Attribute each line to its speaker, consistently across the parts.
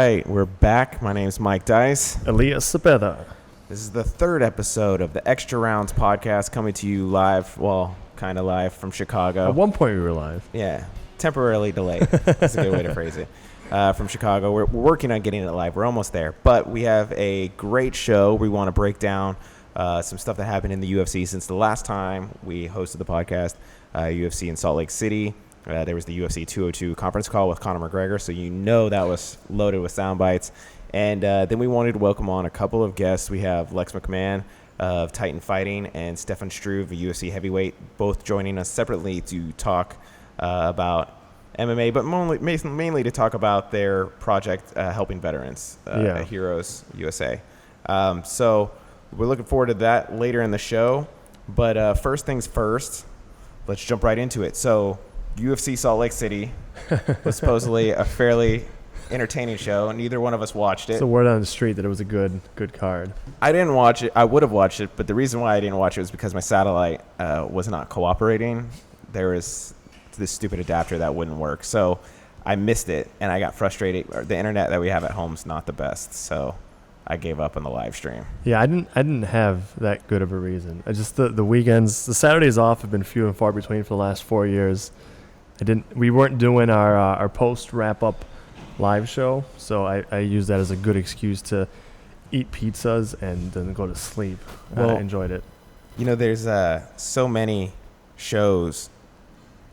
Speaker 1: right, we're back. My name's Mike Dice.
Speaker 2: Elias.
Speaker 1: This is the third episode of the Extra Rounds podcast coming to you live, well, kind of live from Chicago.
Speaker 2: At one point we were live.
Speaker 1: Yeah, temporarily delayed. That's a good way to phrase it. From Chicago. We're working on getting it live. We're almost there. But we have a great show. We want to break down some stuff that happened in the UFC since the last time we hosted the podcast, UFC in Salt Lake City. There was the UFC 202 conference call with Conor McGregor, so you know that was loaded with sound bites. And then we wanted to welcome on a couple of guests. We have Lex McMahon of Titan Fighting and Stefan Struve, a UFC heavyweight, both joining us separately to talk about MMA, but mainly to talk about their project helping veterans, Heroes USA. So we're looking forward to that later in the show. But first things first, let's jump right into it. So UFC Salt Lake City was supposedly a fairly entertaining show. Neither one of us watched it.
Speaker 2: It's a word on the street that it was a good card.
Speaker 1: I didn't watch it. I would have watched it, but the reason why I didn't watch it was because my satellite was not cooperating. There was this stupid adapter that wouldn't work, so I missed it, and I got frustrated. The internet that we have at home is not the best, so I gave up on the live stream.
Speaker 2: Yeah, I didn't have that good of a reason. I just the weekends, the Saturdays off have been few and far between for the last 4 years. We weren't doing our post wrap up live show, so I used that as a good excuse to eat pizzas and then go to sleep.
Speaker 1: Well,
Speaker 2: I enjoyed it.
Speaker 1: You know, there's so many shows,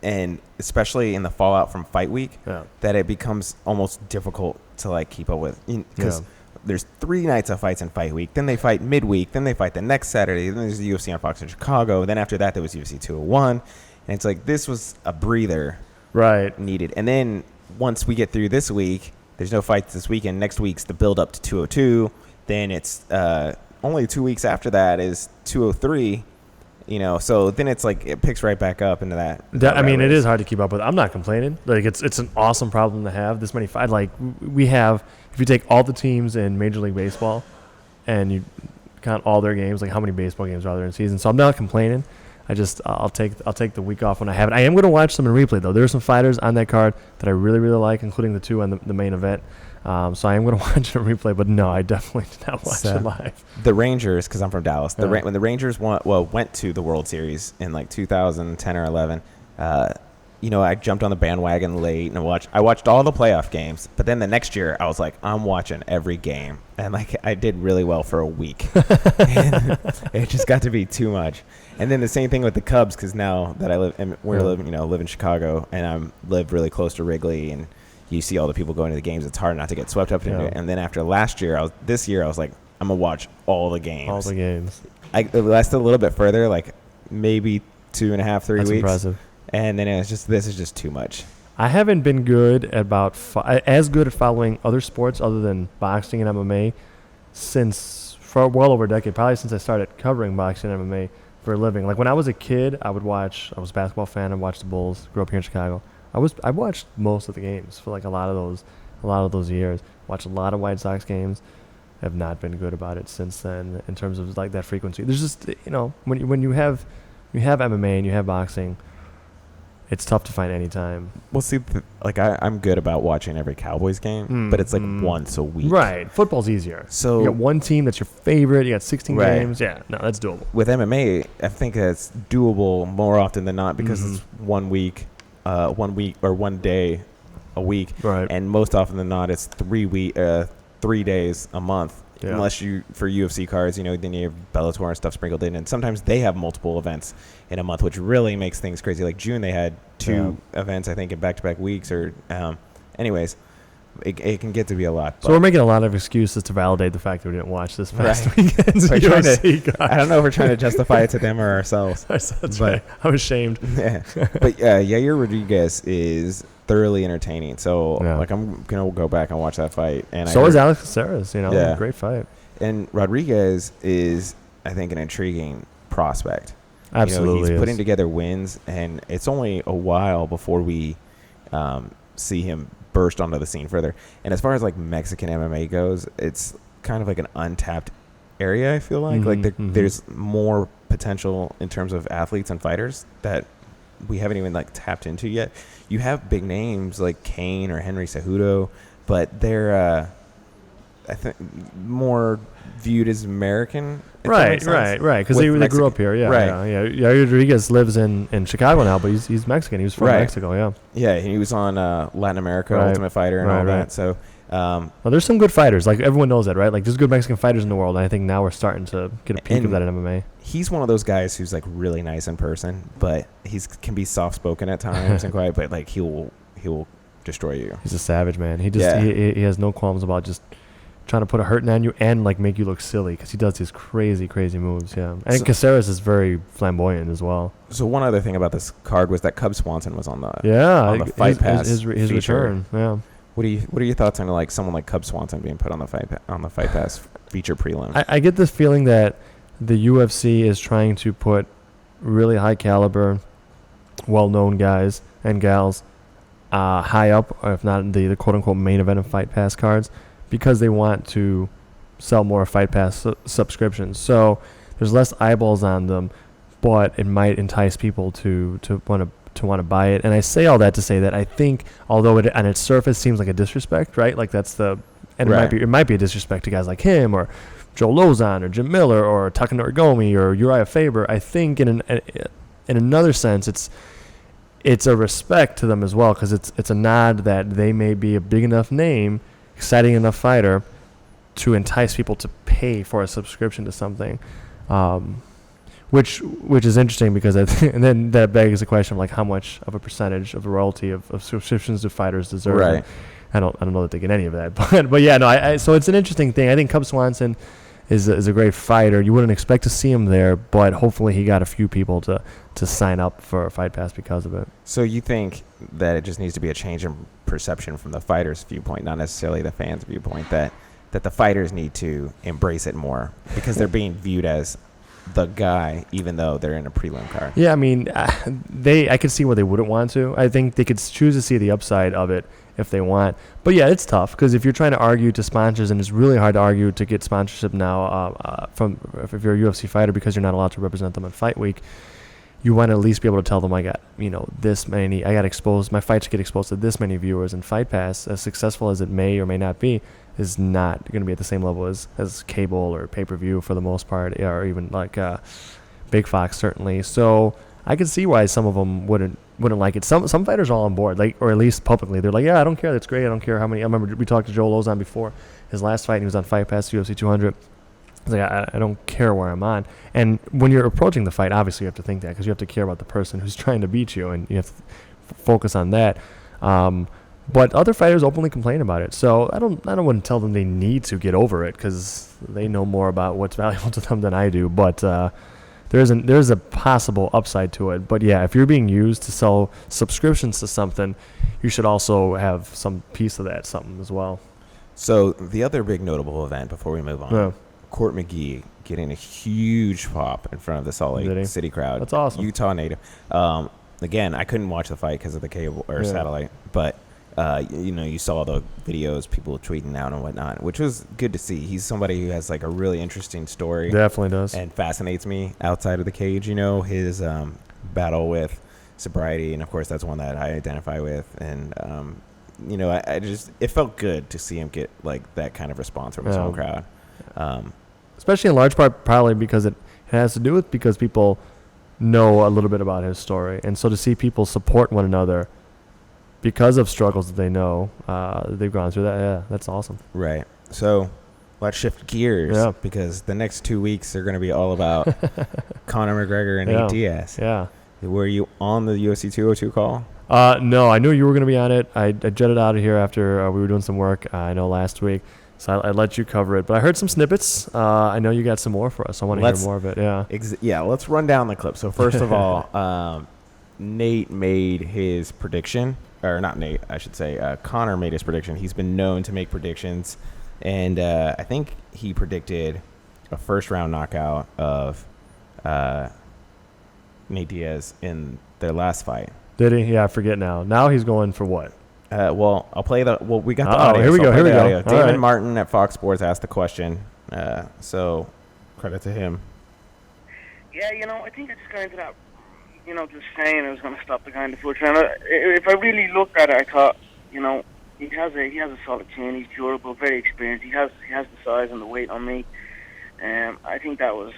Speaker 1: and especially in the fallout from Fight Week, that it becomes almost difficult to like keep up with, because there's 3 nights of fights in Fight Week. Then they fight midweek. Then they fight the next Saturday. Then there's the UFC on Fox in Chicago. Then after that, there was UFC 201. And it's like, this was a breather needed. And then once we get through this week, there's no fights this weekend. Next week's the build up to 202. Then it's only 2 weeks after that is 203. You know, so then it's like it picks right back up into that.
Speaker 2: I mean, it is hard to keep up with. I'm not complaining. Like it's an awesome problem to have. This many fights. Like we have, if you take all the teams in Major League Baseball and you count all their games, like how many baseball games are there in season? So I'm not complaining. I'll take the week off when I have it. I am going to watch some in replay though. There are some fighters on that card that I really like, including the 2 on the main event. So I am going to watch it in replay, but no, I definitely did not watch it live.
Speaker 1: The Rangers, because I'm from Dallas, when the Rangers went to the World Series in like 2010 or 11, I jumped on the bandwagon late and I watched all the playoff games. But then the next year, I was like, I'm watching every game, and like I did really well for a week. And it just got to be too much. And then the same thing with the Cubs, because now that I live in Chicago, and I live really close to Wrigley, and you see all the people going to the games, it's hard not to get swept up into it. And then after this year I was like, I'm gonna watch all the games.
Speaker 2: All the games.
Speaker 1: It lasted a little bit further, like maybe 2.5, 3 weeks. That's
Speaker 2: impressive.
Speaker 1: And then this is just too much.
Speaker 2: I haven't been good as good at following other sports other than boxing and MMA for well over a decade, probably since I started covering boxing and MMA for a living. Like when I was a kid, I was a basketball fan. I watched the Bulls. Grew up here in Chicago. I watched most of the games for like a lot of those years. Watched a lot of White Sox games. Have not been good about it since then in terms of like that frequency. There's just when you have MMA and you have boxing, it's tough to find any time.
Speaker 1: Well, see, I'm good about watching every Cowboys game, but it's like once a week.
Speaker 2: Right. Football's easier. So you got one team that's your favorite. You got 16 games. Yeah, no, that's doable.
Speaker 1: With MMA, I think that's doable more often than not because it's 1 week, 1 week or 1 day a week.
Speaker 2: Right.
Speaker 1: And most often than not, it's 3 days a month. Yeah. Unless for UFC cards, then you have Bellator and stuff sprinkled in. And sometimes they have multiple events in a month, which really makes things crazy. Like June, they had 2 events, I think, in back-to-back weeks. Anyways, it can get to be a lot.
Speaker 2: So we're making a lot of excuses to validate the fact that we didn't watch this past weekend's UFC card.
Speaker 1: I don't know if we're trying to justify it to them or ourselves.
Speaker 2: That's right. I'm ashamed.
Speaker 1: Yeah. But Yair Rodriguez is thoroughly entertaining. So I'm gonna go back and watch that fight. And
Speaker 2: so is Alex Caceres. Great fight.
Speaker 1: And Rodriguez is, I think, an intriguing prospect.
Speaker 2: Absolutely,
Speaker 1: he's putting together wins, and it's only a while before we see him burst onto the scene further. And as far as like Mexican MMA goes, it's kind of like an untapped area. I feel like there's more potential in terms of athletes and fighters that we haven't even like tapped into yet. You have big names like Kane or Henry Cejudo, but they're I think, more viewed as American.
Speaker 2: Right. Because they grew up here. Yeah,
Speaker 1: right.
Speaker 2: Yeah. Rodriguez lives in Chicago now, but he's Mexican. He was from Mexico. Yeah.
Speaker 1: Yeah, he was on Latin America Ultimate Fighter and all that. So.
Speaker 2: Well, there's some good fighters. Like, everyone knows that, right? Like, there's good Mexican fighters in the world, and I think now we're starting to get a peek of that in MMA.
Speaker 1: He's one of those guys who's, like, really nice in person, but can be soft-spoken at times and quiet, but, like, he will destroy you.
Speaker 2: He's a savage, man. He has no qualms about just trying to put a hurting on you and, like, make you look silly, because he does these crazy, crazy moves, yeah. And Caceres is very flamboyant as well.
Speaker 1: So one other thing about this card was that Cub Swanson was on the Fight Pass
Speaker 2: his return, yeah.
Speaker 1: What are your thoughts on, like, someone like Cub Swanson being put on the Fight Pass feature prelim?
Speaker 2: I get this feeling that the UFC is trying to put really high caliber, well-known guys and gals high up, or if not the quote-unquote main event of Fight Pass cards, because they want to sell more Fight Pass subscriptions. So there's less eyeballs on them, but it might entice people to want to buy it. And I say all that to say that I think, although it on its surface seems like a disrespect, right? Like, that's it might be a disrespect to guys like him or Joe Lozon or Jim Miller or Takanori Gomi or Uriah Faber. I think in another sense it's a respect to them as well, because it's a nod that they may be a big enough name, exciting enough fighter to entice people to pay for a subscription to something. Which is interesting, because and then that begs the question of, like, how much of a percentage of a royalty of subscriptions do fighters deserve?
Speaker 1: Right.
Speaker 2: I don't know that they get any of that, but yeah, no. So it's an interesting thing. I think Cub Swanson is a great fighter. You wouldn't expect to see him there, but hopefully he got a few people to sign up for a Fight Pass because of it.
Speaker 1: So you think that it just needs to be a change in perception from the fighters' viewpoint, not necessarily the fans' viewpoint, that the fighters need to embrace it more because they're being viewed as the guy, even though they're in a prelim card.
Speaker 2: Yeah, I mean, I could see where they wouldn't want to. I think they could choose to see the upside of it if they want. But yeah, it's tough, because if you're trying to argue to sponsors, and it's really hard to argue to get sponsorship now if you're a UFC fighter, because you're not allowed to represent them in Fight Week, you want to at least be able to tell them, I got exposed, my fights get exposed to this many viewers, and Fight Pass, as successful as it may or may not be, is not going to be at the same level as cable or pay-per-view for the most part, or even like Big Fox, certainly. So I can see why some of them wouldn't like it. Some fighters are all on board, like, or at least publicly. They're like, yeah, I don't care. That's great. I don't care how many. I remember we talked to Joe Lozon before his last fight, and he was on Fight Pass UFC 200. I was like, I don't care where I'm on. And when you're approaching the fight, obviously you have to think that, because you have to care about the person who's trying to beat you, and you have to focus on that. But other fighters openly complain about it, so I wouldn't tell them they need to get over it, because they know more about what's valuable to them than I do. But there's a possible upside to it. But yeah, if you're being used to sell subscriptions to something, you should also have some piece of that something as well.
Speaker 1: So the other big notable event before we move on, Court McGee getting a huge pop in front of the Salt Lake City crowd.
Speaker 2: That's awesome.
Speaker 1: Utah native. Again, I couldn't watch the fight because of the cable or satellite, but you saw the videos, people tweeting out and whatnot, which was good to see. He's somebody who has, like, a really interesting story.
Speaker 2: Definitely does.
Speaker 1: And fascinates me outside of the cage. His battle with sobriety, and of course that's one that I identify with. And it felt good to see him get, like, that kind of response from his own crowd.
Speaker 2: Especially in large part probably because it has to do with because people know a little bit about his story, and so to see people support one another because of struggles that they know they've gone through, that's awesome. Right.
Speaker 1: So let's shift gears, because the next 2 weeks are going to be all about Conor McGregor and Nate Diaz.
Speaker 2: Yeah.
Speaker 1: Were you on the UFC 202 call?
Speaker 2: No, I knew you were going to be on it. I jetted out of here after we were doing some work, I know, last week. So I let you cover it. But I heard some snippets. I know you got some more for us. I want to hear more of it. Yeah.
Speaker 1: Let's run down the clip. So first of all, Nate made his prediction. Or not Nate, I should say. Conor made his prediction. He's been known to make predictions. And I think he predicted a first-round knockout of Nate Diaz in their last fight.
Speaker 2: Did he? Yeah, I forget now. Now he's going for what?
Speaker 1: I'll play we got the audio.
Speaker 2: Here we go.
Speaker 1: Damon Martin at Fox Sports asked the question. So credit to him.
Speaker 3: Yeah, I think I just got into that, just saying I was going to stop the guy in the foot. And if I really looked at it, I thought, he has a solid chin. He's durable, very experienced. He has the size and the weight on me. I think that was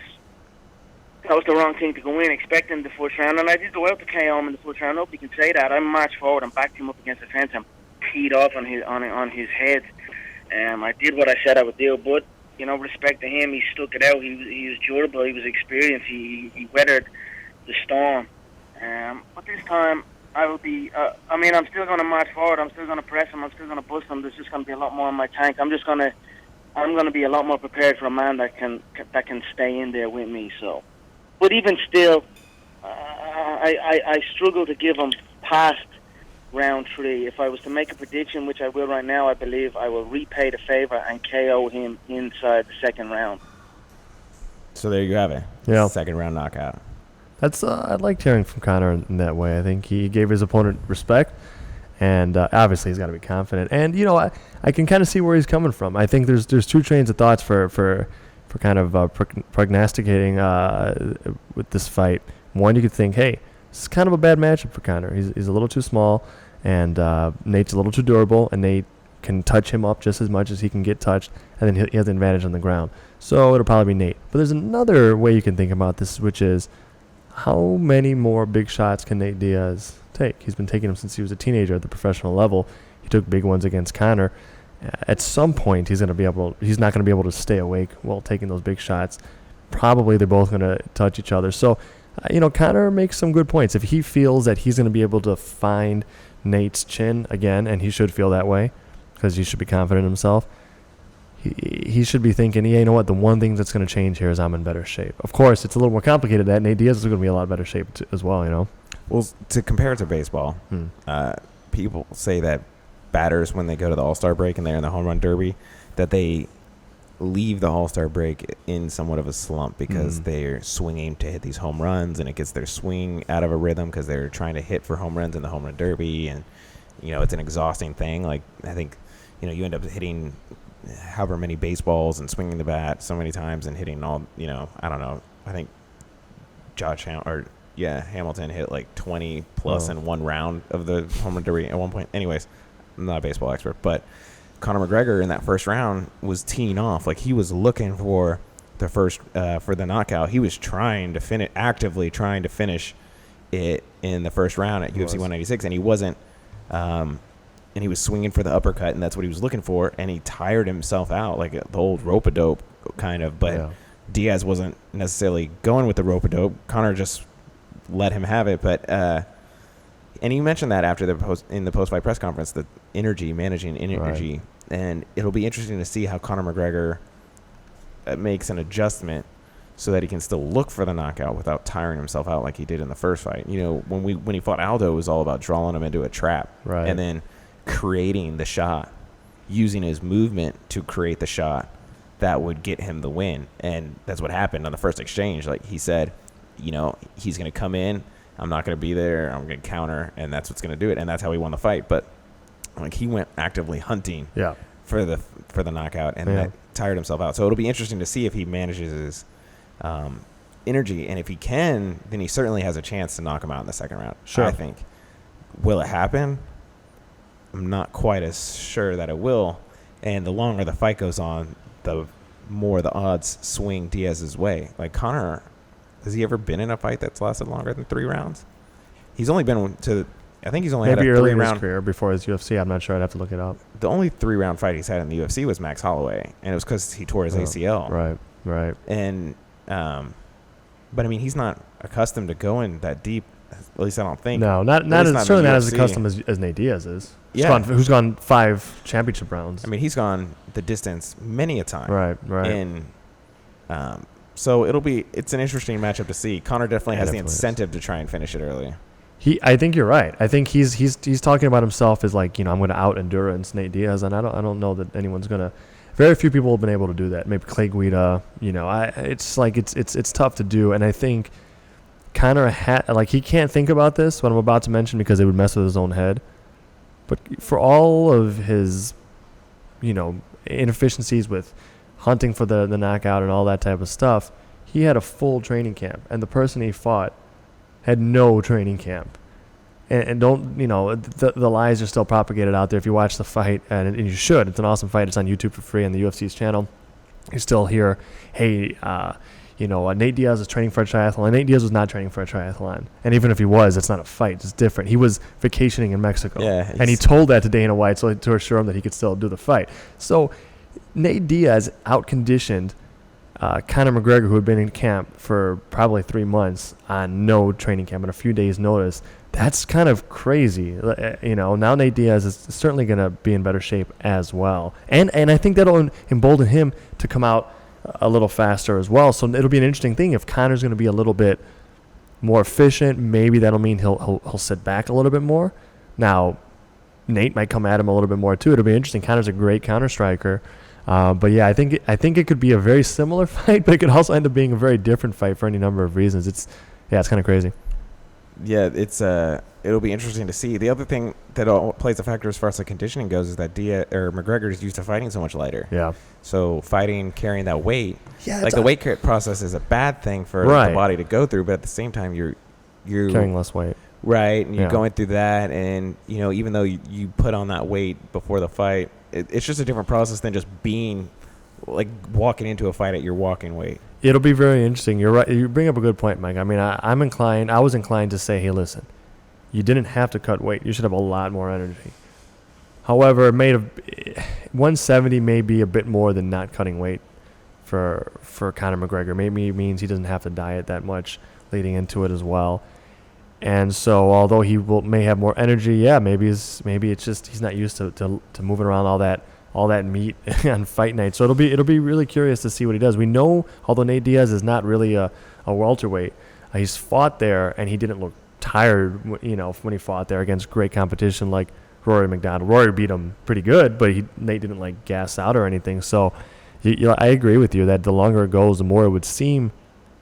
Speaker 3: the wrong thing to go in expecting the first round, and I did go out to KO him in the first round. Nobody can say that. I marched forward and backed him up against the fence and peed off on his head. I did what I said I would do, but respect to him, he stuck it out. He was durable. He was experienced. He weathered the storm. But this time I will be. I'm still going to march forward. I'm still going to press him. I'm still going to bust him. There's just going to be a lot more in my tank. I'm going to be a lot more prepared for a man that can stay in there with me. So. But even still, I struggle to give him past round 3. If I was to make a prediction, which I will right now, I believe I will repay the favor and KO him inside the second round.
Speaker 1: So there you have it.
Speaker 2: Yeah.
Speaker 1: Second round knockout.
Speaker 2: That's I liked hearing from Conor in that way. I think he gave his opponent respect, and obviously he's got to be confident. And I can kind of see where he's coming from. I think there's two trains of thoughts for kind of prognosticating with this fight. One, you could think, hey, this is kind of a bad matchup for Conor. He's a little too small, and Nate's a little too durable, and Nate can touch him up just as much as he can get touched, and then he has the advantage on the ground. So it'll probably be Nate. But there's another way you can think about this, which is how many more big shots can Nate Diaz take? He's been taking them since he was a teenager at the professional level. He took big ones against Conor. At some point, he's not going to be able to stay awake while taking those big shots. Probably they're both going to touch each other. So, Conor makes some good points. If he feels that he's going to be able to find Nate's chin again, and he should feel that way because he should be confident in himself, he should be thinking, yeah, you know what, the one thing that's going to change here is I'm in better shape. Of course, it's a little more complicated than that. Nate Diaz is going to be in a lot better shape as well,
Speaker 1: Well, to compare it to baseball, people say that batters, when they go to the All-Star break and they're in the home run derby, that they leave the All-Star break in somewhat of a slump because they're swinging to hit these home runs, and it gets their swing out of a rhythm because they're trying to hit for home runs in the home run derby, and it's an exhausting thing. Like, I think you end up hitting however many baseballs and swinging the bat so many times and hitting all, I don't know, I think Hamilton hit like 20 plus in one round of the home run derby at one point. Anyways, I'm not a baseball expert, but Conor McGregor in that first round was teeing off. Like, he was looking for the first, for the knockout. He was actively trying to finish it in the first round at UFC 196, and he wasn't, and he was swinging for the uppercut, and that's what he was looking for, and he tired himself out, like the old rope-a-dope kind of, but Diaz wasn't necessarily going with the rope-a-dope. Conor just let him have it, but and you mentioned that after in the post-fight press conference, the managing energy, and it'll be interesting to see how Conor McGregor makes an adjustment so that he can still look for the knockout without tiring himself out like he did in the first fight. When he fought Aldo, it was all about drawing him into a trap, and then creating the shot, using his movement to create the shot that would get him the win. And that's what happened on the first exchange. Like he said, he's going to come in, I'm not going to be there, I'm going to counter, and that's what's going to do it. And that's how he won the fight. But like, he went actively hunting for the knockout, and that tired himself out. So it'll be interesting to see if he manages his energy, and if he can, then he certainly has a chance to knock him out in the second round. I think. Will it happen? I'm not quite as sure that it will. And the longer the fight goes on, the more the odds swing Diaz's way. Like, Conor, has he ever been in a fight that's lasted longer than 3 rounds? He's only been to, I think he's only
Speaker 2: maybe
Speaker 1: had a 3-round.
Speaker 2: Maybe early in his career before his UFC. I'm not sure. I'd have to look it up.
Speaker 1: The only 3-round fight he's had in the UFC was Max Holloway, and it was because he tore his ACL.
Speaker 2: Right.
Speaker 1: And, but I mean, he's not accustomed to going that deep. At least I don't think.
Speaker 2: No, certainly not as accustomed as Nate Diaz is. Who's gone 5 championship rounds.
Speaker 1: I mean, he's gone the distance many a time.
Speaker 2: Right.
Speaker 1: And so it's an interesting matchup to see. Conor definitely has the incentive to try and finish it early.
Speaker 2: I think you're right. I think he's talking about himself as like, I'm going to out endurance Nate Diaz, and I don't know that anyone's going to. Very few people have been able to do that. Maybe Clay Guida. It's like it's tough to do, and I think Conor he can't think about this, what I'm about to mention, because it would mess with his own head. But for all of his, inefficiencies with hunting for the knockout and all that type of stuff, he had a full training camp, and the person he fought had no training camp. And don't, the lies are still propagated out there. If you watch the fight, and you should, it's an awesome fight. It's on YouTube for free on the UFC's channel. You still hear, hey, Nate Diaz is training for a triathlon. Nate Diaz was not training for a triathlon. And even if he was, it's not a fight. It's different. He was vacationing in Mexico.
Speaker 1: Yeah,
Speaker 2: and he told that to Dana White to assure him that he could still do the fight. So Nate Diaz outconditioned Conor McGregor, who had been in camp for probably 3 months on no training camp and a few days' notice. That's kind of crazy. Now Nate Diaz is certainly going to be in better shape as well. And I think that'll embolden him to come out a little faster as well. So it'll be an interesting thing if Conor's going to be a little bit more efficient. Maybe that'll mean he'll sit back a little bit more. Now, Nate might come at him a little bit more too. It'll be interesting. Conor's a great counter striker. But yeah, I think it could be a very similar fight, but it could also end up being a very different fight for any number of reasons. It's kind of crazy.
Speaker 1: Yeah, it'll be interesting to see. The other thing that plays a factor as far as the conditioning goes is that McGregor is used to fighting so much lighter.
Speaker 2: Yeah.
Speaker 1: So carrying that weight,
Speaker 2: yeah,
Speaker 1: the weight process is a bad thing for the body to go through, but at the same time you're
Speaker 2: carrying less weight.
Speaker 1: Right, and you're going through that, and even though you put on that weight before the fight, it's just a different process than just being walking into a fight at your walking weight.
Speaker 2: It'll be very interesting. You're right. You bring up a good point, Mike. I mean, I was inclined to say, hey, listen, you didn't have to cut weight. You should have a lot more energy. However, 170 may be a bit more than not cutting weight for Conor McGregor. Maybe it means he doesn't have to diet that much leading into it as well. And so, although he may have more energy, maybe it's just he's not used to moving around all that meat on fight night. So it'll be really curious to see what he does. We know, although Nate Diaz is not really a welterweight, he's fought there and he didn't look tired, when he fought there against great competition like Rory McDonald. Rory beat him pretty good, but Nate didn't gas out or anything. So I agree with you that the longer it goes, the more it would seem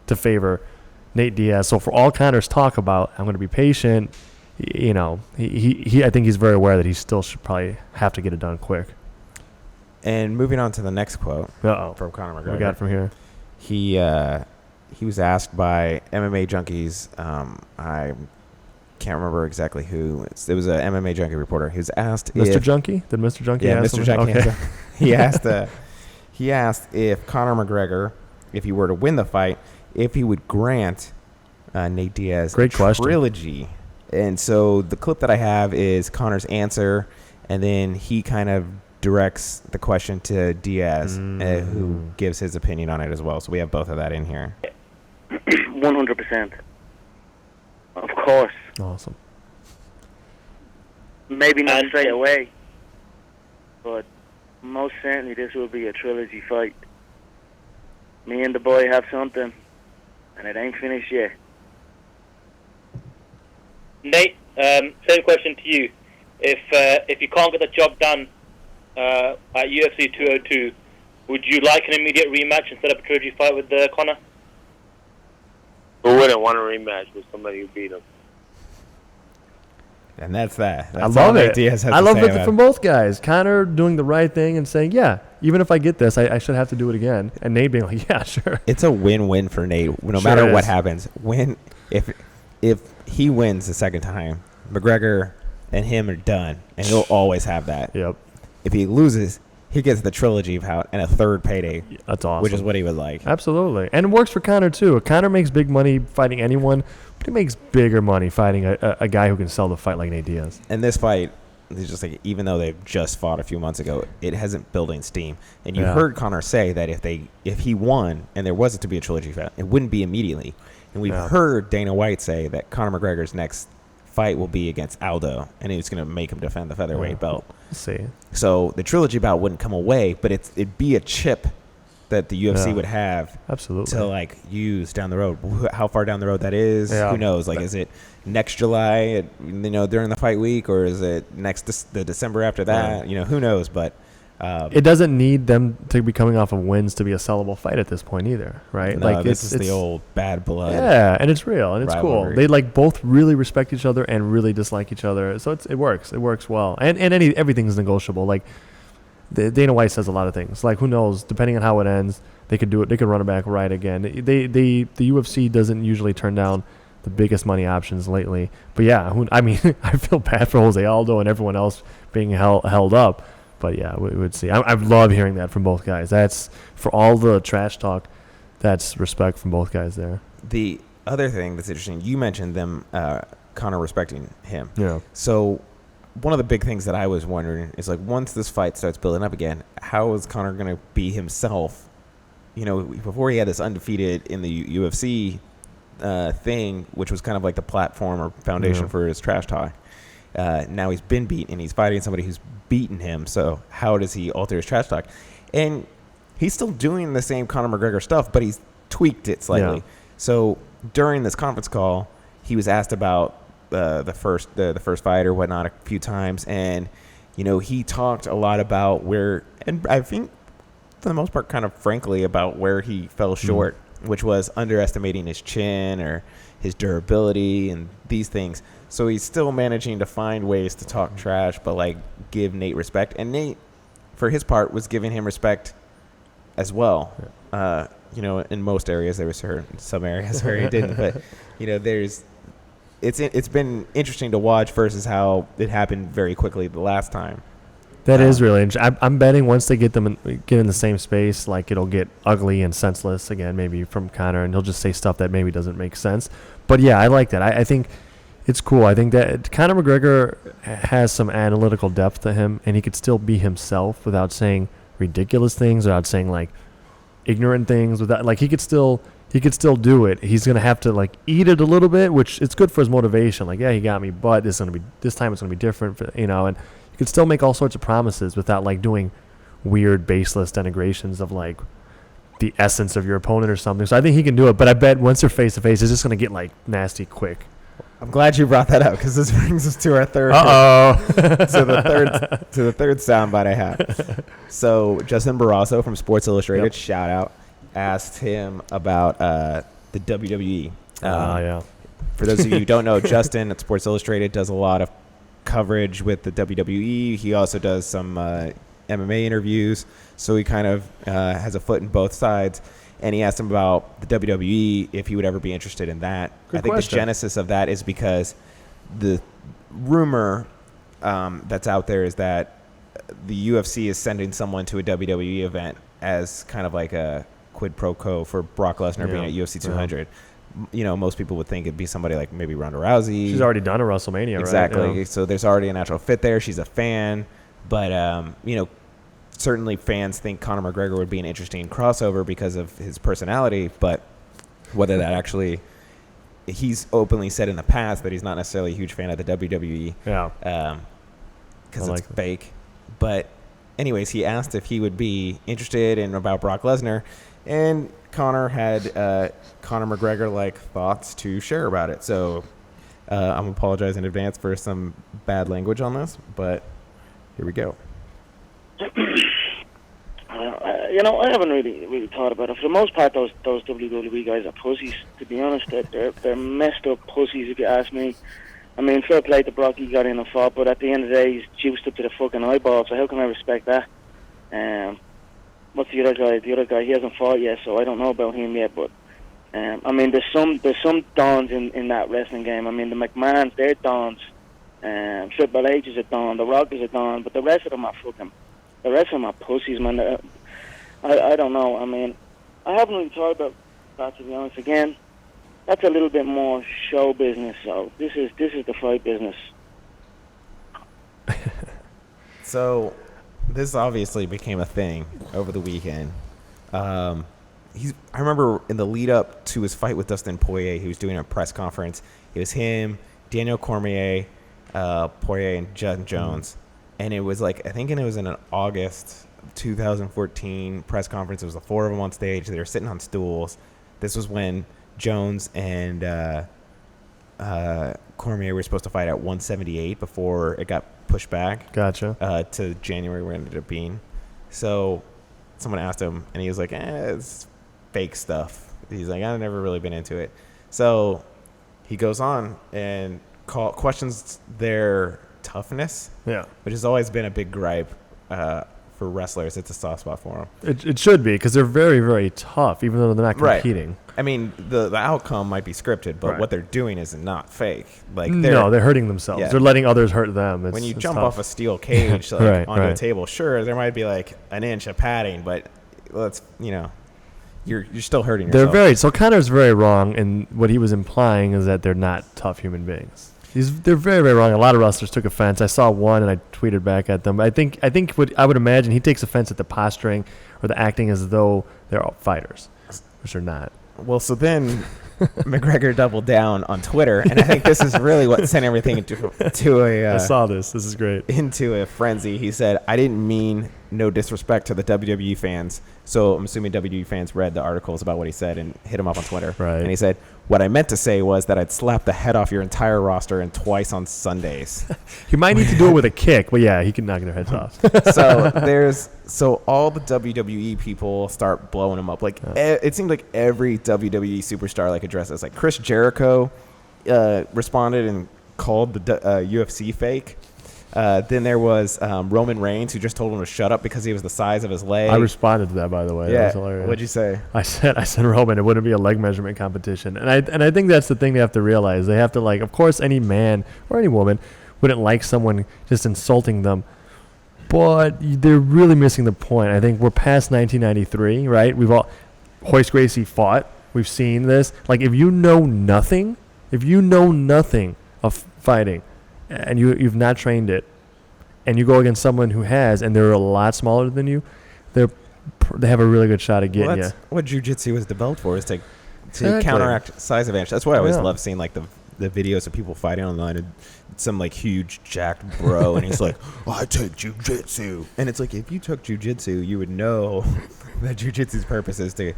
Speaker 2: to favor Nate Diaz. So for all Conor's talk about, I'm going to be patient, I think he's very aware that he still should probably have to get it done quick.
Speaker 1: And moving on to the next quote from Conor McGregor.
Speaker 2: What we got from here?
Speaker 1: He was asked by MMA junkies. I can't remember exactly who. It was a MMA junkie reporter. He was asked,
Speaker 2: Mr. Junkie? Did Mr. Junkie ask
Speaker 1: Mr. Junkie. Okay. He asked if Conor McGregor, if he were to win the fight, if he would grant Nate Diaz a trilogy. And so the clip that I have is Conor's answer, and then he kind of directs the question to Diaz, who gives his opinion on it as well. So we have both of that in here.
Speaker 3: 100%. Of course.
Speaker 2: Awesome.
Speaker 3: Maybe not straight away, but most certainly this will be a trilogy fight. Me and the boy have something, and it ain't finished yet.
Speaker 4: Nate, same question to you. If you can't get the job done at UFC 202, would you like an immediate rematch instead of a trilogy fight with Conor?
Speaker 5: Who wouldn't want a rematch with somebody who beat him?
Speaker 1: And that's that.
Speaker 2: I love it.
Speaker 1: I
Speaker 2: love it from both guys. Conor doing the right thing and saying, yeah, even if I get this, I should have to do it again. And Nate being like, yeah, sure.
Speaker 1: It's a win-win for Nate. No matter what happens. If he wins the second time, McGregor and him are done, and he'll always have that.
Speaker 2: Yep.
Speaker 1: If he loses, he gets the trilogy out and a third payday.
Speaker 2: That's awesome.
Speaker 1: Which is what he would like.
Speaker 2: Absolutely. And it works for Conor, too. Conor makes big money fighting anyone, but he makes bigger money fighting a guy who can sell the fight like Nate Diaz.
Speaker 1: And this fight, it's just even though they've just fought a few months ago, it hasn't building steam. And you heard Conor say that if he won and there wasn't to be a trilogy fight, it wouldn't be immediately. And we've heard Dana White say that Conor McGregor's next fight will be against Aldo, and he was going to make him defend the featherweight belt.
Speaker 2: Let's see.
Speaker 1: So the trilogy bout wouldn't come away, but it'd be a chip that the UFC would have to use down the road. How far down the road that is, who knows? Is it next July, during the fight week, or is it the December after that? Who knows? But
Speaker 2: it doesn't need them to be coming off of wins to be a sellable fight at this point either, right?
Speaker 1: No, this is the old bad blood.
Speaker 2: Yeah, and it's real and it's
Speaker 1: rivalry.
Speaker 2: Cool. They both really respect each other and really dislike each other, so it works. It works well, and everything's negotiable. Dana White says a lot of things. Who knows? Depending on how it ends, they could do it. They could run it back right again. The UFC doesn't usually turn down the biggest money options lately. But yeah, I mean, I feel bad for Jose Aldo and everyone else being held up. But yeah, we would see. I love hearing that from both guys. That's for all the trash talk. That's respect from both guys there.
Speaker 1: The other thing that's interesting, you mentioned them, Conor respecting him.
Speaker 2: Yeah.
Speaker 1: So one of the big things that I was wondering is, like, once this fight starts building up again, how is Conor going to be himself? You know, before he had this undefeated in the UFC thing, which was kind of like the platform or foundation for his trash talk. Now he's been beaten, and he's fighting somebody who's beaten him. So how does he alter his trash talk? And he's still doing the same Conor McGregor stuff, but he's tweaked it slightly.
Speaker 2: Yeah.
Speaker 1: So during this conference call, he was asked about the first fight or whatnot a few times, and you know, he talked a lot about where, and I think for the most part, kind of frankly, about where he fell short, which was underestimating his chin or his durability and these things. So he's still managing to find ways to talk trash, but like give Nate respect, and Nate, for his part, was giving him respect as well. You know, in most areas there was some areas where he didn't, but you know, it's been interesting to watch versus how it happened very quickly the last time.
Speaker 2: That is really interesting. I'm betting once they get in the same space, like, it'll get ugly and senseless again, maybe from Conor, and he'll just say stuff that maybe doesn't make sense. But yeah, I like that. I think it's cool. I think that Conor McGregor has some analytical depth to him, and he could still be himself without saying ridiculous things, without saying like ignorant things, without like he could still do it. He's gonna have to like eat it a little bit, which it's good for his motivation. Like, yeah, he got me, but this time it's gonna be different, you know. And you could still make all sorts of promises without like doing weird, baseless denigrations of like the essence of your opponent or something. So I think he can do it, but I bet once they're face to face, it's just gonna get like nasty quick.
Speaker 1: I'm glad you brought that up, because this brings us to our third. to the third soundbite I have. So Justin Barrasso from Sports Illustrated, shout out, asked him about the WWE.
Speaker 2: Yeah.
Speaker 1: For those of you who don't know, Justin at Sports Illustrated does a lot of coverage with the WWE. He also does some MMA interviews, so he kind of has a foot in both sides. And he asked him about the WWE, if he would ever be interested in that.
Speaker 2: Good
Speaker 1: I think
Speaker 2: question.
Speaker 1: the genesis of that is because the rumor that's out there is that the UFC is sending someone to a WWE event as kind of like a quid pro quo for Brock Lesnar being at UFC 200. You know, most people would think it'd be somebody like maybe Ronda Rousey.
Speaker 2: She's already done a WrestleMania,
Speaker 1: exactly.
Speaker 2: right? Yeah.
Speaker 1: So there's already a natural fit there. She's a fan. But, you know, certainly fans think Conor McGregor would be an interesting crossover because of his personality. But whether that actually... He's openly said in the past that he's not necessarily a huge fan of the WWE.
Speaker 2: Yeah.
Speaker 1: Because it's fake. But anyways, he asked if he would be interested in about Brock Lesnar. And Conor had Conor McGregor-like thoughts to share about it. So I'm apologize in advance for some bad language on this, but here we go.
Speaker 3: You know, I haven't really thought about it. For the most part, those WWE guys are pussies. To be honest, they're messed up pussies, if you ask me. I mean, fair play to Brock, he got in and fought, but at the end of the day, he's juiced up to the fucking eyeball. So how can I respect that? What's the other guy? The other guy, he hasn't fought yet, so I don't know about him yet. But I mean, there's some dons in that wrestling game. I mean, the McMahons, they're dons. Triple H is a don. The Rock is a don. But the rest of them are pussies, man. I don't know. I mean, I haven't really thought about that, to be honest. Again, that's a little bit more show business. So this is the fight business.
Speaker 1: So this obviously became a thing over the weekend. I remember in the lead up to his fight with Dustin Poirier, he was doing a press conference. It was him, Daniel Cormier, Poirier, and John Jones. And it was like, I think it was in an August 2014 press conference. It was the four of them on stage. They were sitting on stools. This was when Jones and Cormier were supposed to fight at 178 before it got pushed back.
Speaker 2: Gotcha.
Speaker 1: To January, where it ended up being. So someone asked him, and he was like, it's fake stuff. He's like, I've never really been into it. So he goes on and questions their toughness,
Speaker 2: yeah,
Speaker 1: which has always been a big gripe for wrestlers, it's a soft spot for them.
Speaker 2: It should be, because they're very, very tough, even though they're not competing.
Speaker 1: I mean, the outcome might be scripted, but what they're doing is not fake. Like
Speaker 2: they're hurting themselves.
Speaker 1: Yeah.
Speaker 2: They're letting others hurt them.
Speaker 1: When you
Speaker 2: it's
Speaker 1: jump
Speaker 2: tough.
Speaker 1: off a steel cage onto a table, sure, there might be like an inch of padding, but you're still hurting yourself.
Speaker 2: So Conor's very wrong, and what he was implying is that they're not tough human beings. They're very, very wrong. A lot of wrestlers took offense. I saw one, and I tweeted back at them. I think what I would imagine, he takes offense at the posturing or the acting as though they're all fighters, which they're not.
Speaker 1: Well, so then McGregor doubled down on Twitter, and I think this is really what sent everything into a.
Speaker 2: I saw this. This is great.
Speaker 1: Into a frenzy. He said, "I didn't mean no disrespect to the WWE fans." So I'm assuming WWE fans read the articles about what he said and hit him up on Twitter.
Speaker 2: Right.
Speaker 1: And he said, "What I meant to say was that I'd slap the head off your entire roster and twice on Sundays."
Speaker 2: He might need to do it with a kick, but yeah, he can knock their heads off.
Speaker 1: So all the WWE people start blowing him up. Like it seemed like every WWE superstar addressed this. Like Chris Jericho responded and called the UFC fake. Then there was Roman Reigns, who just told him to shut up because he was the size of his leg.
Speaker 2: I responded to that, by the way.
Speaker 1: Yeah.
Speaker 2: That was hilarious.
Speaker 1: What'd you say?
Speaker 2: I said Roman, it wouldn't be a leg measurement competition. And I think that's the thing they have to realize. They have to, of course, any man or any woman wouldn't like someone just insulting them. But they're really missing the point. I think we're past 1993, right? Hoist Gracie fought. We've seen this. If you know nothing of fighting, and you've not trained it, and you go against someone who has, and they're a lot smaller than you, they have a really good shot at getting you.
Speaker 1: What jiu-jitsu was developed for, is to counteract size advantage. That's why I always love seeing the videos of people fighting online, and some huge jacked bro, and he's like, "I take jiu-jitsu," and it's like, if you took jiu-jitsu, you would know that jiu-jitsu's purpose is to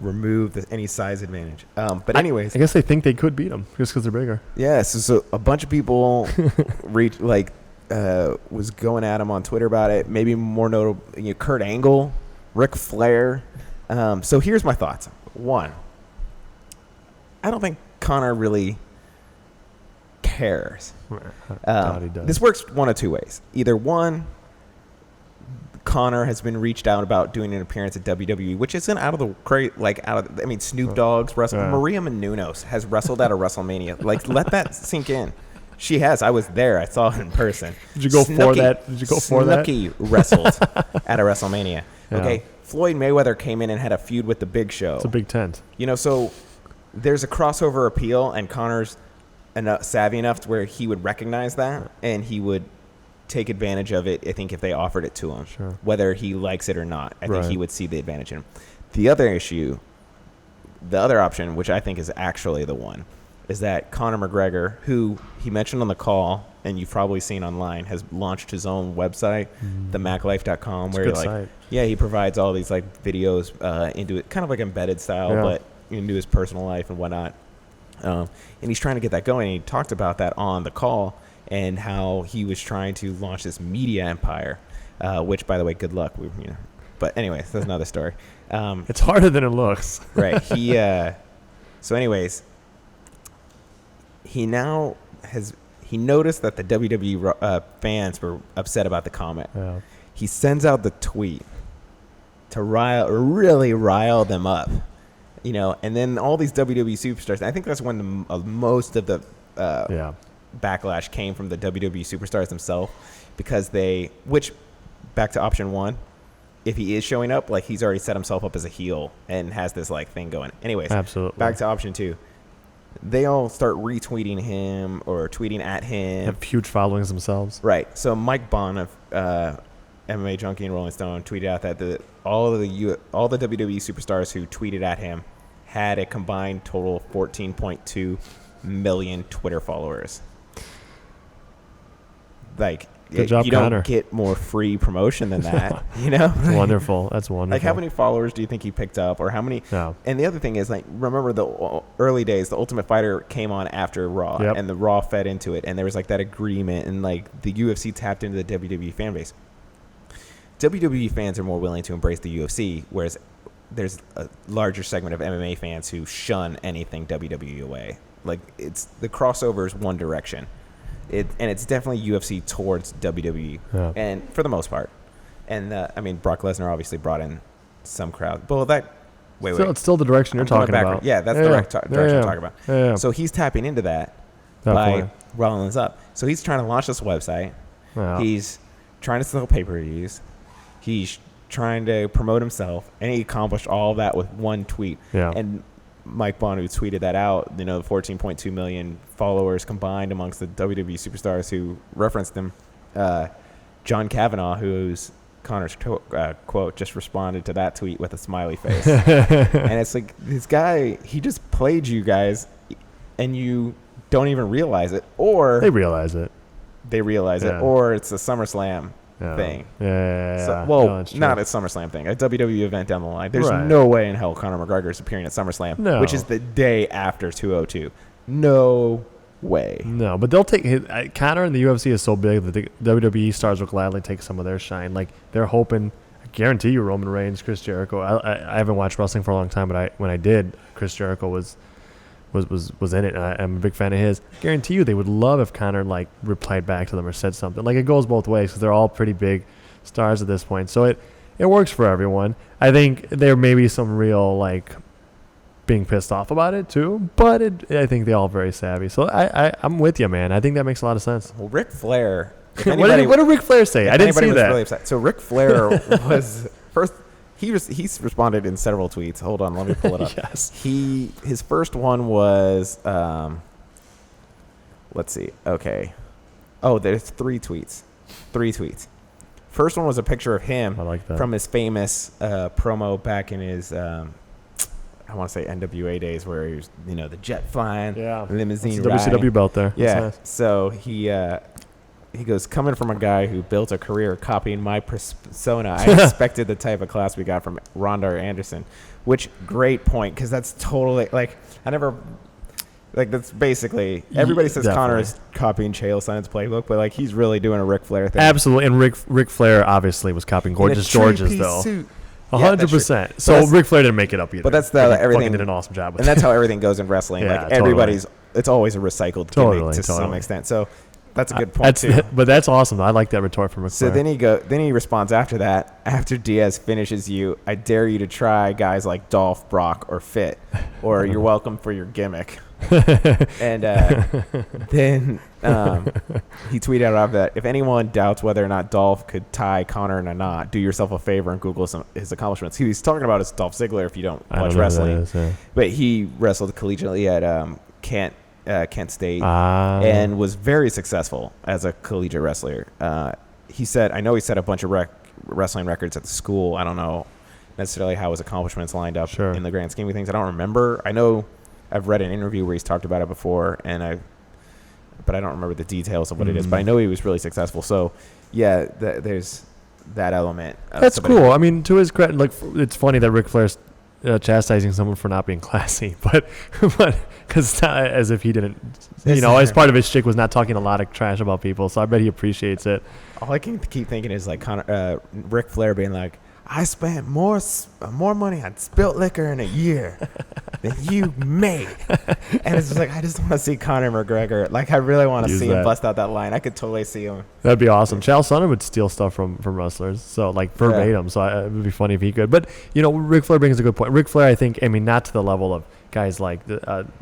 Speaker 1: remove any size advantage. But anyways,
Speaker 2: I guess they think they could beat them just because they're bigger.
Speaker 1: Yeah, so a bunch of people was going at him on Twitter about it. Maybe more notable, Kurt Angle, Ric Flair. So here's my thoughts. One, I don't think Conor really cares.
Speaker 2: He does.
Speaker 1: This works one of two ways. Either one, Conor has been reached out about doing an appearance at WWE, which isn't out of the crate. Snoop Dogg's wrestled. Maria Menounos has wrestled at a WrestleMania. Let that sink in. She has. I was there. I saw it in person.
Speaker 2: Did you go for that?
Speaker 1: Snooki wrestled at a WrestleMania. Yeah. Okay. Floyd Mayweather came in and had a feud with the Big Show.
Speaker 2: It's a big tent.
Speaker 1: So there's a crossover appeal, and Conor's savvy enough to where he would recognize that, and he would take advantage of it, I think, if they offered it to him.
Speaker 2: Sure.
Speaker 1: Whether he likes it or not, I think he would see the advantage in him. The other option, which I think is actually the one, is that Conor McGregor, who he mentioned on the call, and you've probably seen online, has launched his own website, themaclife.com, where he provides all these videos into it, kind of embedded style, but into his personal life and whatnot. And he's trying to get that going. And he talked about that on the call and how he was trying to launch this media empire, which, by the way, good luck. But anyways, that's another story.
Speaker 2: It's harder than it looks.
Speaker 1: Right. So anyways, he noticed that the WWE fans were upset about the comment. Yeah. He sends out the tweet to really rile them up. And then all these WWE superstars. I think that's when most of the backlash came from the WWE superstars themselves, because back to option one, if he is showing up, he's already set himself up as a heel and has this thing going. Anyways, absolutely. Back to option two. They all start retweeting him or tweeting at him.
Speaker 2: Have huge followings themselves.
Speaker 1: Right. So Mike Bond of MMA Junkie and Rolling Stone tweeted out that all the WWE superstars who tweeted at him had a combined total of 14.2 million Twitter followers.
Speaker 2: Good job,
Speaker 1: you
Speaker 2: Conor.
Speaker 1: don't get more free promotion than that.
Speaker 2: It's wonderful. That's wonderful.
Speaker 1: How many followers do you think he picked up, or how many?
Speaker 2: No.
Speaker 1: And the other thing is, remember the early days, the Ultimate Fighter came on after Raw, and the Raw fed into it, and there was that agreement, and the UFC tapped into the WWE fan base. WWE fans are more willing to embrace the UFC, whereas there's a larger segment of MMA fans who shun anything WWE away. It's the crossover is one direction. And it's definitely UFC towards WWE, and for the most part. And I mean, Brock Lesnar obviously brought in some crowd. But wait.
Speaker 2: It's still the direction you're talking about.
Speaker 1: Yeah, that's the direction I'm talking about.
Speaker 2: Yeah.
Speaker 1: So he's tapping into that by rolling this up. So he's trying to launch this website.
Speaker 2: Wow.
Speaker 1: He's trying to sell pay-per-views. He's trying to promote himself, and he accomplished all of that with one tweet.
Speaker 2: Yeah.
Speaker 1: And Mike Bond, who tweeted that out, the 14.2 million followers combined amongst the WWE superstars who referenced him. John Kavanaugh, who's Conor's quote, just responded to that tweet with a smiley face. And it's like, this guy, he just played you guys, and you don't even realize it. Or
Speaker 2: they realize it.
Speaker 1: Or it's a SummerSlam thing.
Speaker 2: Yeah.
Speaker 1: So, well, not a SummerSlam thing. A WWE event down the line. There's no way in hell Conor McGregor is appearing at SummerSlam, which is the day after 202. No way.
Speaker 2: No, but they'll take Conor and the UFC is so big that the WWE stars will gladly take some of their shine. Like, they're hoping, I guarantee you, Roman Reigns, Chris Jericho. I haven't watched wrestling for a long time, but when I did, Chris Jericho was in it, and I'm a big fan of his. I guarantee you they would love if Conor replied back to them or said something. Like, it goes both ways because they're all pretty big stars at this point. So it works for everyone. I think there may be some real being pissed off about it too, but I think they all very savvy. So I'm with you, man. I think that makes a lot of sense.
Speaker 1: Well, Ric Flair.
Speaker 2: What did Ric Flair say? I didn't see that. Really upset.
Speaker 1: So Ric Flair was first. He's responded in several tweets. Hold on, let me pull it up.
Speaker 2: Yes.
Speaker 1: His first one was let's see. Okay. Oh, there's three tweets. First one was a picture of him from his famous promo back in his I want to say NWA days, where he was, the jet flying, limousine
Speaker 2: That's the WCW belt there.
Speaker 1: Yeah.
Speaker 2: Nice.
Speaker 1: So he goes, coming from a guy who built a career copying my persona, I expected the type of class we got from Ronda Anderson. Which, great point, because that's totally, that's basically, everybody says Conor is copying Chael Sonnen's playbook, but, he's really doing a Ric Flair thing.
Speaker 2: Absolutely, and Ric Flair obviously was copying Gorgeous George's, though.
Speaker 1: Suit.
Speaker 2: 100%. So Ric Flair didn't make it up either.
Speaker 1: But that's everything.
Speaker 2: Did an awesome job with
Speaker 1: and that's how everything goes in wrestling. Everybody's, it's always a recycled gimmick to some extent. So that's a good point too.
Speaker 2: But that's awesome. I like that retort from Ric Flair.
Speaker 1: So then he responds after that. After Diaz finishes you, I dare you to try guys like Dolph, Brock, or Fit, or you're welcome for your gimmick. And then he tweeted out after that, if anyone doubts whether or not Dolph could tie Conor in a knot, do yourself a favor and Google his accomplishments. He's talking about his Dolph Ziggler if you don't watch wrestling. But he wrestled collegiately at Kent State and was very successful as a collegiate wrestler. He said, I know he set a bunch of wrestling records at the school. I don't know necessarily how his accomplishments lined up in the grand scheme of things. I don't remember. I know I've read an interview where he's talked about it before, but I don't remember the details of what it is. But I know he was really successful. So, yeah, there's that element.
Speaker 2: That's cool. I mean, to his credit, it's funny that Ric Flair's chastising someone for not being classy, but because it's not as if he didn't, as part of his shtick was not talking a lot of trash about people. So I bet he appreciates it.
Speaker 1: All I can keep thinking is Ric Flair being like, I spent more money on spilt liquor in a year than you made. And it's just I just want to see Conor McGregor. I really want to see him bust out that line. I could totally see him.
Speaker 2: That'd be awesome. Chael Sonnen would steal stuff from wrestlers, so verbatim. So it would be funny if he could. But, Ric Flair brings a good point. Ric Flair, I think, not to the level of guys like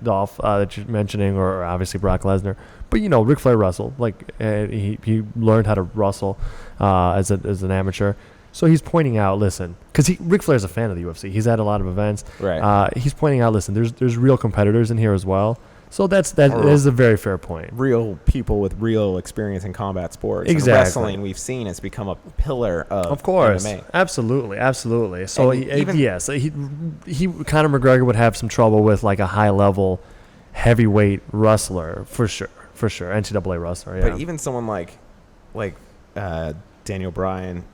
Speaker 2: Dolph that you're mentioning, or obviously Brock Lesnar. But, Ric Flair wrestled. He learned how to wrestle as an amateur. So he's pointing out, listen, because Ric Flair's a fan of the UFC. He's at a lot of events.
Speaker 1: Right.
Speaker 2: He's pointing out, listen, there's real competitors in here as well. So that is a very fair point.
Speaker 1: Real people with real experience in combat sports.
Speaker 2: Exactly.
Speaker 1: And wrestling, we've seen, has become a pillar of
Speaker 2: course.
Speaker 1: MMA.
Speaker 2: Absolutely. So Conor McGregor would have some trouble with a high level heavyweight wrestler for sure. NCAA wrestler. Yeah.
Speaker 1: But even someone like Daniel Bryan.